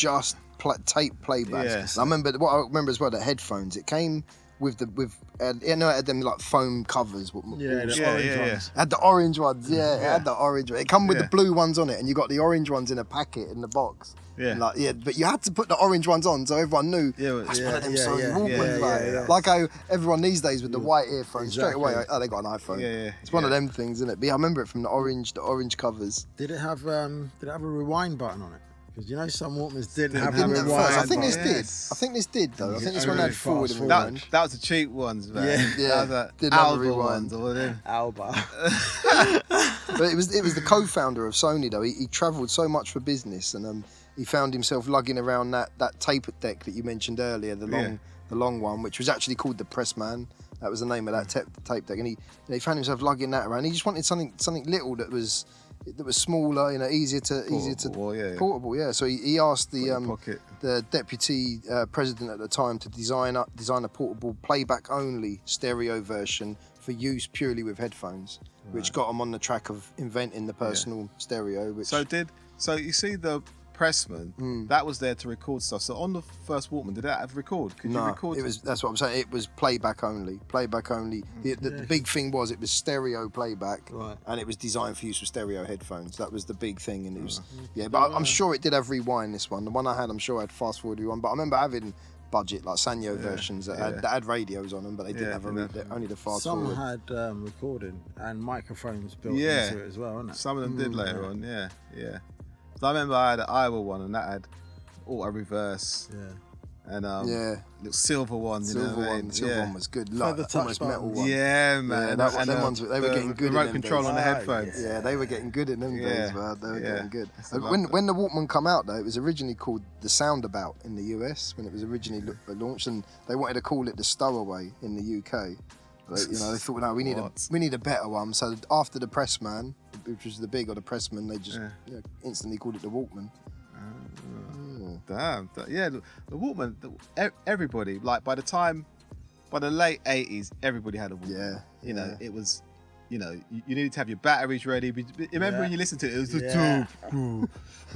tape playback. I remember what I remember as well. The headphones. It came it had them like foam covers. Yeah, the orange ones. It had the orange ones. Yeah, it had the orange. It come with the blue ones on it, and you got the orange ones in a packet in the box. Yeah. But you had to put the orange ones on so everyone knew that's one of them Sony Walkmans. Like how everyone these days with the white earphones straight away, oh, they got an iPhone. Yeah. It's one of them things, isn't it? But yeah, I remember it from the orange covers. Did it have a rewind button on it? Because you know some Walkmans didn't have a Didn't at rewind first. I think button. this did. I think this did though. I think this one really had forward and That, rewind. that was the cheap ones, man. Yeah. That was Didn't the have a Alba rewind. ones or whatever. Alba. But it was the co-founder of Sony though. He travelled so much for business, and he found himself lugging around that tape deck that you mentioned earlier, the long one, which was actually called the Pressman. That was the name of that tape deck, and he found himself lugging that around. He just wanted something little that was smaller, easier to portable. Yeah. So he asked the deputy president at the time to design a portable playback only stereo version for use purely with headphones, which got him on the track of inventing the personal stereo. Which So you see the Pressman, that was there to record stuff. So on the first Walkman, did that have record? Could you record? That's what I'm saying. It was playback only. Playback only. The big thing was it was stereo playback, and it was designed for use with stereo headphones. That was the big thing, and it was But I'm sure it did have rewind. This one, the one I had, I'm sure I had fast forward rewind. But I remember having budget like Sanyo versions that had radios on them, but they didn't have only the fast forward. Some had recording and microphones built into it as well, wasn't it? Some of them did later on. Yeah. So I remember I had an Iowa one, and that had auto reverse. And little silver one. Silver one was good. Like the touch almost metal buttons. one. Yeah, man. Them ones, they were getting good. Remote control on the headphones. Yeah, they were getting good in them days, man. They were getting good. When the Walkman come out though, it was originally called the Soundabout in the US when it was originally launched, and they wanted to call it the Stowaway in the UK. But, they thought, no, we need a better one. So after the Pressman, which was the big or the Pressman, they just instantly called it the Walkman. Damn. Yeah, the Walkman, everybody, like by the late 80s, everybody had a Walkman. It was, you needed to have your batteries ready. Remember when you listened to it, it was the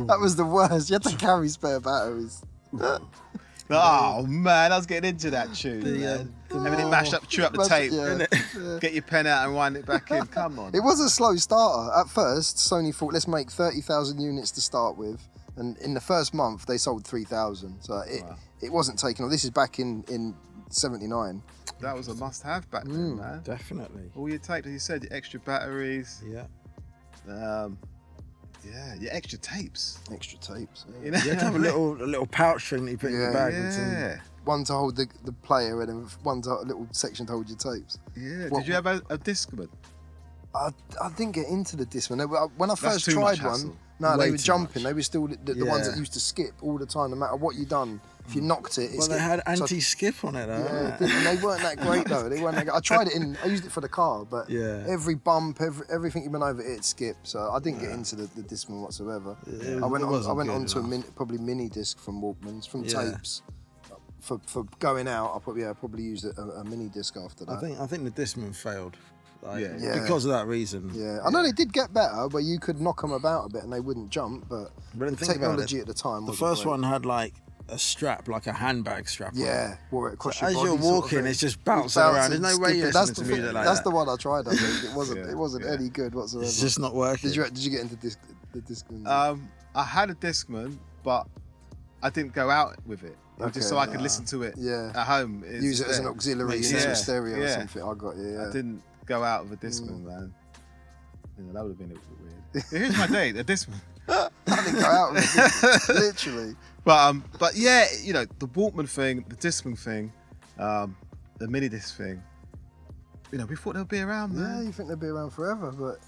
That was the worst. You had to carry spare batteries. Oh man, I was getting into that tune. Everything mashed up, chew up the tape, get your pen out and wind it back in. Come on. It was a slow starter. At first, Sony thought, let's make 30,000 units to start with. And in the first month, they sold 3,000. So it wasn't taken off. This is back in 79. That was a must-have back then, man. Definitely. All your tapes, as you said, your extra batteries. Your extra tapes. Extra tapes. You had to have a little pouch thing that you put in your bag. Yeah. One to hold the player and then a little section to hold your tapes. Yeah. Did you have a Discman? I didn't get into the Discman. When I first tried one, they were jumping. They were still the ones that used to skip all the time, no matter what you done. If you knocked it, they had anti-skip on it, though. And they weren't that great though. They weren't that great. I tried it I used it for the car, but every bump, everything you went over, it skipped. So I didn't get into the Discman whatsoever. I went on to probably mini disc from Walkmans, from tapes. For going out, I probably used a mini disc after that. I think the Discman failed. Because of that reason. Yeah, I know they did get better, where you could knock them about a bit and they wouldn't jump, but the technology at the time the first one had like a strap, like a handbag strap. Wore it across so your body. as you're walking, it's just bouncing around. There's no way you're listening to music like that. That's the one I tried. I think it wasn't any good whatsoever. It's just not working. Did you get into the Discman? I had a Discman, but I didn't go out with it. Just so I could listen to it at home. Use it as an auxiliary into a stereo or something. I got you. I didn't go out with a Discman, man. That would have been a bit weird. Here's my date, a Discman. I didn't go out with it, literally. But yeah, the Walkman thing, the Discman thing, the mini disc thing. We thought they'd be around, man. Yeah, you think they'd be around forever, but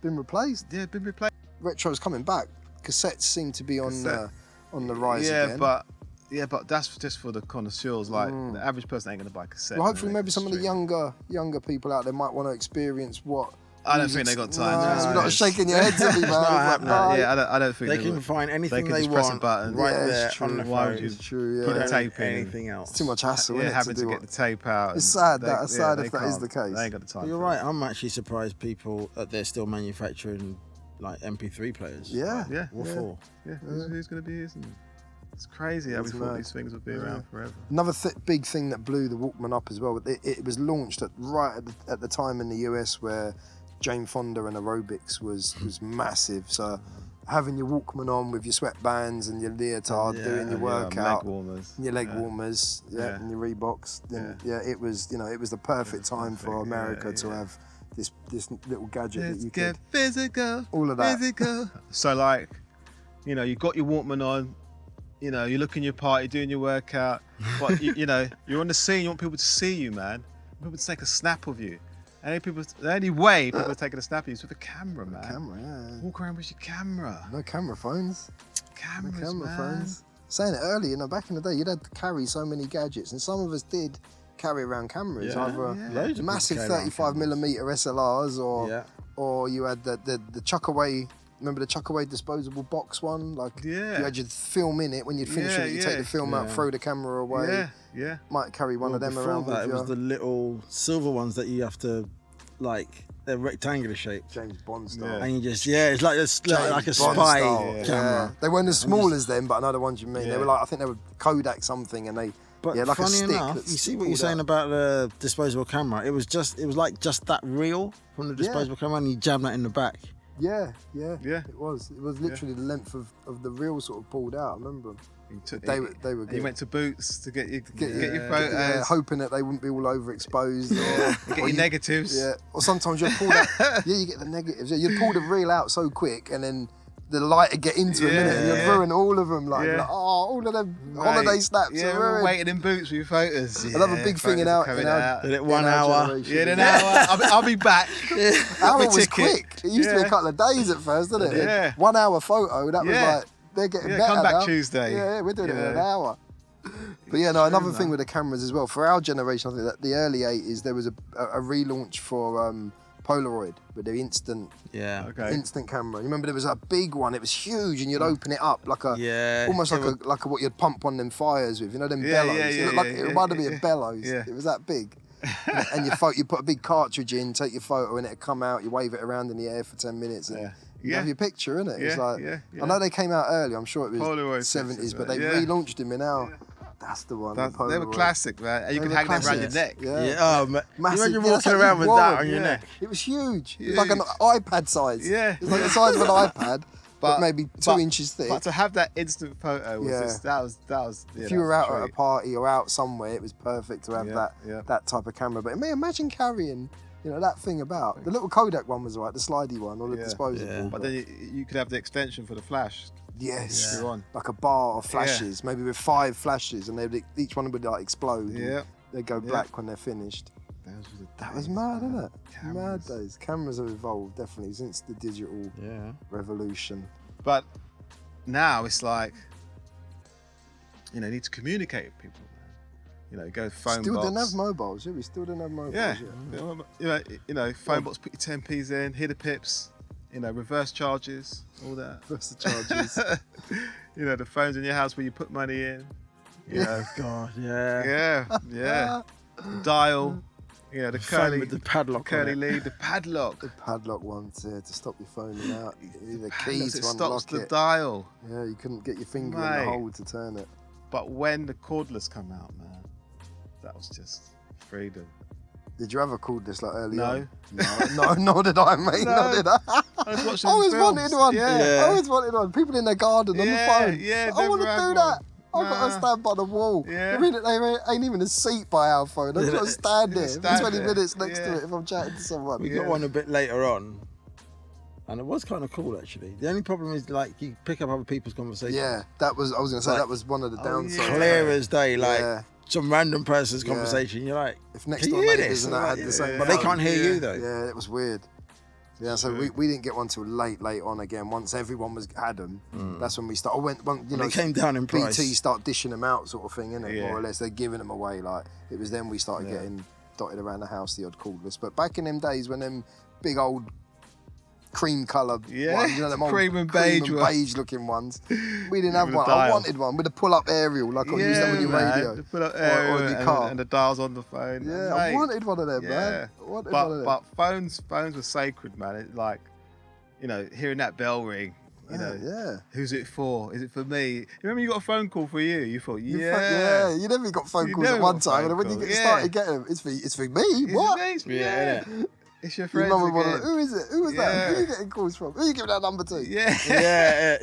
been replaced. Yeah, been replaced. Retro's coming back. Cassettes seem to be on the rise again. But that's just for the connoisseurs. Like the average person ain't gonna buy a cassette. Well, hopefully, maybe some of the younger people out there might want to experience what. I don't think they got time. You're not shaking your head to me, man. I don't think they can find anything they just want press a button right there on the Why phone. would you true, put a tape in? Anything else? It's too much hassle. Having to get the tape out. It's sad if that is the case. They ain't got the time. But you're right. I'm actually surprised people that they're still manufacturing like MP3 players. Yeah. What for? Yeah. Who's gonna be using them? It's crazy how we thought these things would be around forever. Another big thing that blew the Walkman up as well. It was launched right at the time in the US where Jane Fonda and aerobics was massive. So having your Walkman on with your sweatbands and your leotard, doing your workout, leg warmers. your leg warmers, and your Reeboks. Then, it was the perfect time for America to have this little gadget that you get could physical. all of that. Physical. So like, you know, you got your Walkman on. You know, you're looking your party, doing your workout, but you know, you're on the scene. You want people to see you, man. People to take a snap of you. The only way people are taking a snap of you is with a camera, man. Camera, Walk around with your camera. No camera phones. Cameras, man. Phones. Saying it earlier, back in the day, you'd had to carry so many gadgets, and some of us did carry around cameras, either massive 35mm SLRs, or you had the chuck away. Remember the chuck away disposable box one? Like you had your film in it. When you'd finish it, you take the film out, throw the camera away. Might carry one of them around. Before that, with it was the little silver ones that you have to, like, they're rectangular shaped. James Bond style. And you just it's like a spy camera. They weren't as small as them, but I know the ones you mean. They were like, I think they were Kodak something, and they like funny a stick. enough, you see what you're saying about the disposable camera. It was like just that reel from the disposable camera, and you jam that in the back. Yeah. It was literally the length of the reel sort of pulled out. I remember them. They were good. You went to Boots to get your photos, hoping that they wouldn't be all overexposed, or get your negatives. Or sometimes you'd pull that. You get the negatives. You'd pull the reel out so quick, and then the light would get into a minute, and you'd ruin all of them. Like, all of them holiday snaps. Yeah, we're waiting in Boots with your photos. Another big thing in our did it 1 hour? generation. An hour. I'll be back. Hour was quick. It used to be a couple of days at first, didn't it? Yeah. 1 hour photo. That was like. They're getting better come back now. Tuesday. Yeah, we're doing it in an hour. But another thing with the cameras as well. For our generation, I think that the early 80s, there was a relaunch for Polaroid with their instant camera. You remember there was a big one. It was huge, and you'd open it up like almost like what you'd pump on them fires with. You know them bellows. It reminded me of bellows. Yeah. It was that big. And you put a big cartridge in, take your photo, and it'd come out. You wave it around in the air for 10 minutes. And you have your picture, innit? It's like, I know they came out early. I'm sure it was Polaroid 70s, pictures, but they relaunched them in now. That's the one. They were classic, man. And you could hang them around your neck. Oh, man. Massive. You walking around with that on your neck. It was huge. It was like an iPad size. Yeah. It was like the size of an iPad, but maybe 2 inches thick. But to have that instant photo was just, that was. If you were out at a party or out somewhere, it was perfect to have that type of camera. But imagine carrying. That thing about the little Kodak one was alright, the slidey one or the disposable. But then you could have the extension for the flash. Yes, like a bar of flashes, maybe with 5 flashes, and each one would like explode. Yeah, they'd go black when they're finished. That was mad, isn't it? Mad days. Cameras have evolved definitely since the digital revolution. But now it's like, you need to communicate with people. Go phone still box. Didn't have mobiles, we still didn't have mobiles. Phone box, put your 10p's in, hear the pips, reverse charges, all that. Reverse the charges. The phones in your house where you put money in. God, yeah. Dial, the curly with the padlock, curly lead, the padlock. The padlock one to stop your phoning out. You need the key to stops unlock the it. Dial. Yeah, you couldn't get your finger in the hole to turn it. But when the cordless come out, man, that was just freedom. Did you ever cordless like early on? No, nor did I, mate. Nor did I. I always wanted one. Yeah. I always wanted one. People in their garden on the phone. Yeah, I want to do that. I've got to stand by the wall. Yeah. There ain't even a seat by our phone. I've got to stand there for 20 minutes next to it if I'm chatting to someone. We got one a bit later on, and it was kind of cool actually. The only problem is you pick up other people's conversations. Yeah, I was going to say that was one of the downsides. Clear as day, some random person's conversation. You're like, if next door neighbours and that had the same, but they can't hear you though. Yeah, it was weird. Yeah, so we didn't get one till late on again. Once everyone had them, that's when we started. They came down in price. BT start dishing them out, sort of thing, innit? More or less, they're giving them away. Like it was then we started getting dotted around the house, the odd cordless. But back in them days when them big old cream coloured ones, them old cream and beige looking ones, we didn't have one. I wanted one with a pull up aerial, like I used them with your radio, the pull up aerial or your car, and the dials on the phone. Yeah, I wanted one of them, man. But phones were sacred, man. It hearing that bell ring, You know, yeah. Who's it for? Is it for me? You remember you got a phone call for you? You thought, Yeah, you never got phone calls at one time, and when you started getting them, it's for me. What? Yeah. It's your friends Your mum again. would who is it? Who was that? Who are you getting calls from? Who are you giving that number to? Yeah.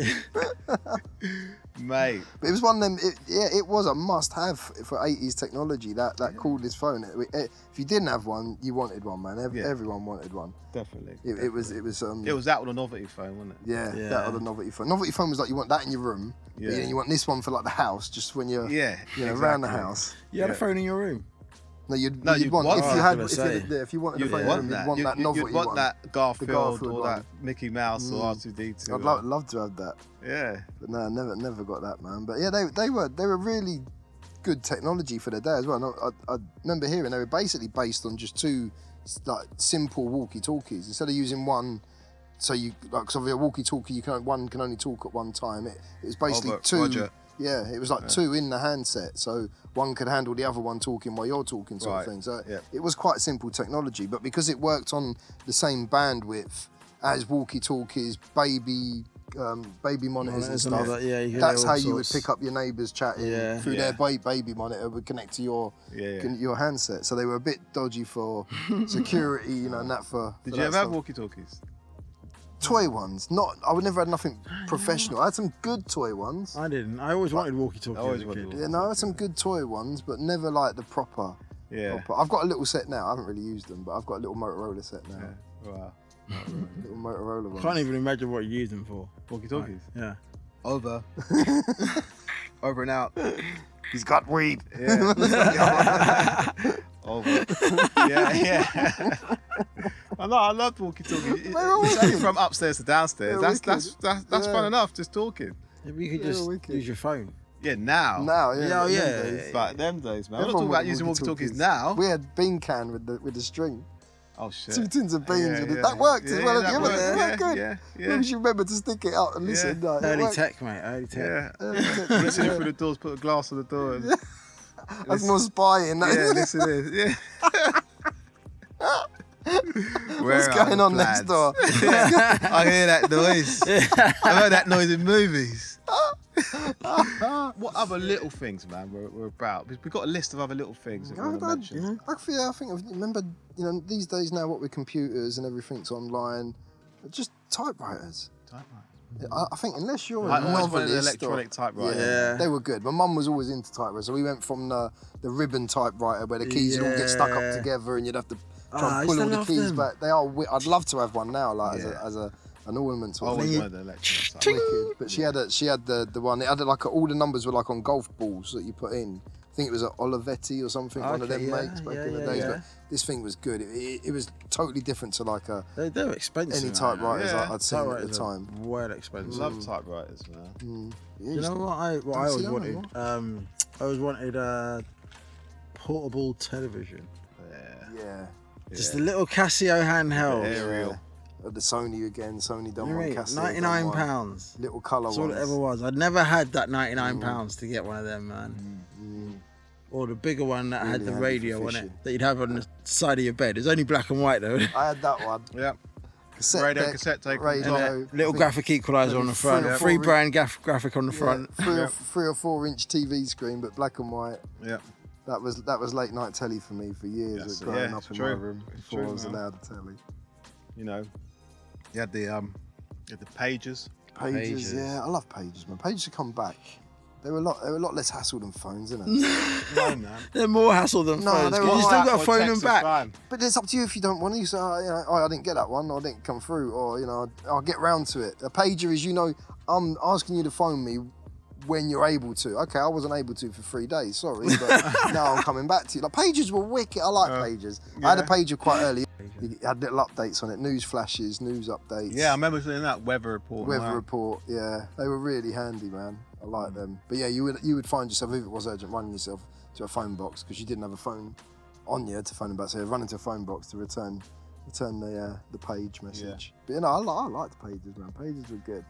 Mate. But it was one of them. It was a must-have for 80s technology. That cordless phone. If you didn't have one, you wanted one, man. Everyone wanted one. Definitely. It was. It was that with a novelty phone, wasn't it? Yeah, that or the novelty phone. Novelty phone was like you want that in your room, but then you want this one for like the house, just when you're around the house. You had a phone in your room. No, you'd want if you wanted a phone, you'd want that novelty You'd want one. that Garfield or one. that Mickey Mouse or R2D2. I'd love to have that. Yeah. But no, never got that, man. But yeah, they were really good technology for their day as well. And I remember hearing they were basically based on just two like simple walkie-talkies instead of using one. So you like, so with a walkie-talkie, one can only talk at one time. It was basically two. Roger. Yeah, it was like two in the handset, so one could handle the other one talking while you're talking, sort of thing. So it was quite simple technology, but because it worked on the same bandwidth as walkie-talkies, baby monitors and stuff. That's how you would pick up your neighbours chatting through their baby monitor would connect to your handset. So they were a bit dodgy for security, and that for. Did you ever have walkie-talkies? Toy ones, I would never had nothing professional. I had some good toy ones. I didn't. I always wanted walkie-talkies as a kid. Yeah, no, I had some good toy ones, but never like the proper. Yeah. I've got a little set now. I haven't really used them, but I've got a little Motorola set now. Yeah. Wow. Little Motorola one. Can't even imagine what you use them for. Walkie-talkies? Yeah. Over. Over and out. He's got weed. Yeah. Over. Yeah. I love walkie-talkies. It's only from upstairs to downstairs. That's fun enough, just talking. Yeah, but you could just use your phone. Yeah, now. But them days, man. I'm not talking about using walkie-talkies now. We had bean can with the string. Oh shit. 2 tins of beans with it. That worked as well. It worked good. Yeah. You should remember to stick it out and listen. Yeah. Early tech, mate. Early tech. Yeah. Listen through the doors, put a glass on the door. And that's more spying. This it is. Yeah. What's going on next door? I hear that noise. I've heard that noise in movies. What other little things, man, we're about? We've got a list of other little things that we want to mention. I think remember, these days now, what with computers and everything's online, just typewriters. I think unless you're a novelist, an electronic typewriter. They were good. My mum was always into typewriters, so we went from the ribbon typewriter where the keys would all get stuck up together and you'd have to try and pull all the keys back. They are. I'd love to have one now, like as an ornament. I always wanted an electronic typewriter. But she had the one. It had like all the numbers were like on golf balls that you put in. I think it was an Olivetti or something, one of them makes back in the days. Yeah. But this thing was good. It was totally different to like they were expensive. Any typewriters I'd seen at the time. Well expensive. I love typewriters, man. You know what I always wanted? I always wanted a portable television. Yeah. Just a little Casio handheld. Aerial. The Sony again. Sony done one. Casio £99. Little colour That's all it ever was. I'd never had that £99 to get one of them, man. Or the bigger one that had the radio on it that you'd have on the side of your bed. It's only black and white though. I had that one. Yeah. Cassette tape. Little graphic equaliser on the front. Free brand graphic on the front. 3 or 4 inch TV screen, but black and white. Yeah. That was late night telly for me for years. Growing up in my room before I was allowed a telly. You had the pages. Pages, yeah, I love pages, man. Pages have come back. They were a lot less hassle than phones, isn't it? No, man. They're more hassle than phones. They You still got to phone them back. Time. But it's up to you if you don't want to. You say, I didn't get that one, or I didn't come through, or I'll get round to it. A pager is, I'm asking you to phone me when you're able to. Okay, I wasn't able to for 3 days, sorry, but now I'm coming back to you. Like, pages were wicked. I like pages. I had a pager quite early. You had little updates on it, news flashes, news updates. Yeah, I remember seeing that weather report. Yeah, they were really handy, man. I like them. But yeah, you would find yourself, if it was urgent, running yourself to a phone box because you didn't have a phone on you to phone them back. So you're running to a phone box to return the page message. Yeah. But I liked pages, man. Pages were good.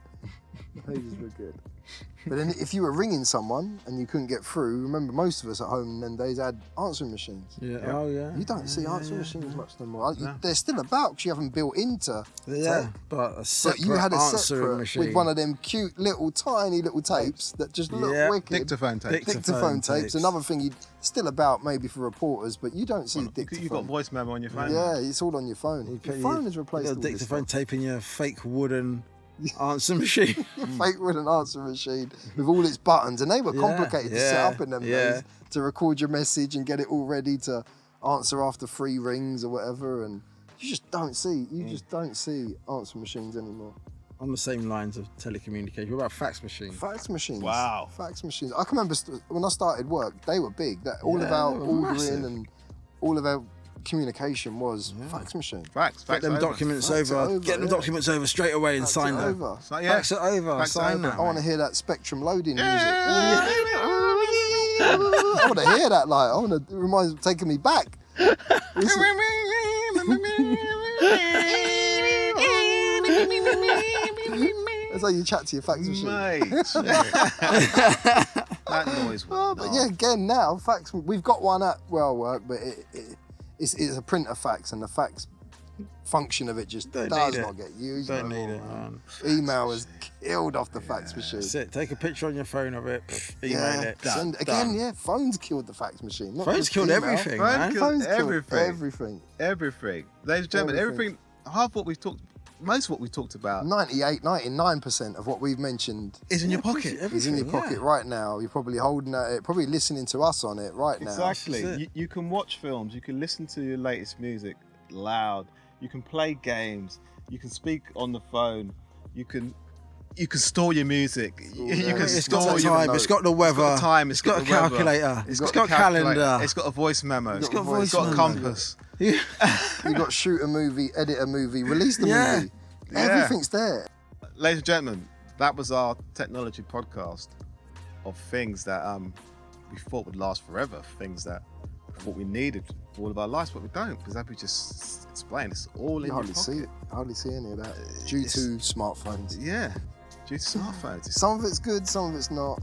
The pages were good. But then if you were ringing someone and you couldn't get through, remember most of us at home in them days had answering machines. Yeah. Oh yeah. You don't see answering yeah. machines much no more. No. They're still about because you haven't built into Yeah, tech. but a separate But you had a answering separate machine with one of them cute little tiny little tapes that just look Yeah. wicked. Dictaphone tape. Dictaphone tapes. Another thing you still about maybe for reporters, but you don't see Well, dictaphone. you got voice memo on your phone. Yeah, it's all on your phone. You Your put phone has replaced a all this dictaphone stuff. tape in your fake wooden answer machine. Your fake wooden answer machine with all its buttons, and they were complicated to set up in them days to record your message and get it all ready to answer after 3 rings or whatever. And you just don't see answer machines anymore. On the same lines of telecommunication, what about fax machines? Fax machines. Wow. Fax machines. I can remember when I started work, they were big. That all of Yeah, our they were ordering massive. and all of our communication was fax machine. Facts. Get them over. documents Fax it over. over, Get them yeah. documents over straight away and Fax sign it them. over. So, yeah. Fax it over. Fax it Sign over. that. I want to mate. hear that Spectrum loading music. I want to hear that. Like, I want to. It reminds me of taking me back. That's how you chat to your fax machine. Mate. That noise was But yeah, again now, fax. We've got one at where I work, but it's a printer fax, and the fax function of it just Don't does need not it. get used. Don't no need more, it, man. Email is killed off the fax machine. That's it. Take a picture on your phone of it. Email it. Send, again, yeah. Phones killed the fax machine. Not Phones just killed email. everything, Phone man. killed Phones killed everything. everything. Ladies and gentlemen, Everything. half what we've talked, most of what we've talked about 99% of what we've mentioned is in your pocket. is in your pocket right now. You're probably holding at it, probably listening to us on it right now. Exactly. That's it. You can watch films, you can listen to your latest music loud, you can play games, you can speak on the phone, you can store your music. You can It's store got the your time. It's got the weather. It's got the time. It's got a calculator. It's got got a calendar. It's got a voice memo. It's got a voice It's got a memo. compass. You got shoot a movie, edit a movie, release the Yeah. movie. Everything's there. Ladies and gentlemen, that was our technology podcast of things that we thought would last forever, things that we thought we needed for all of our lives, but we don't, because as we just explained, it's all in You your hardly pocket. see it. Hardly see any of that due to smartphones. Yeah, due to smartphones. Some of it's good, some of it's not.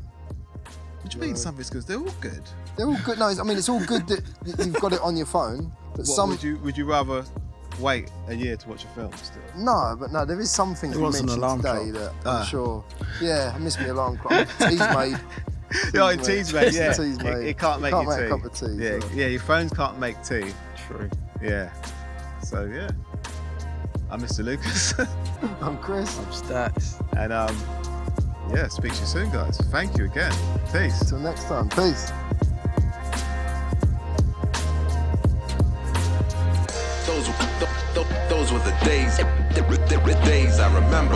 What do you mean something's good? They're all good. They're all good. No, I mean it's all good that you've got it on your phone, but What, some. would you rather wait a year to watch a film still? No, but no, there is some things Who we wants an mentioned alarm today clock? that I'm sure. Yeah, I miss my alarm clock. Tea's made. Yeah, tea's made. Yeah, Tea's made. it can't make Can't you make a tea. cup of tea, Yeah, so. yeah, your phones can't make tea. True. Yeah. So yeah, I'm Mr. Lucas, I'm Chris. I'm Stacks. and yeah, speak to you soon, guys. Thank you again. Peace. Till next time. Peace. Those were the days I remember.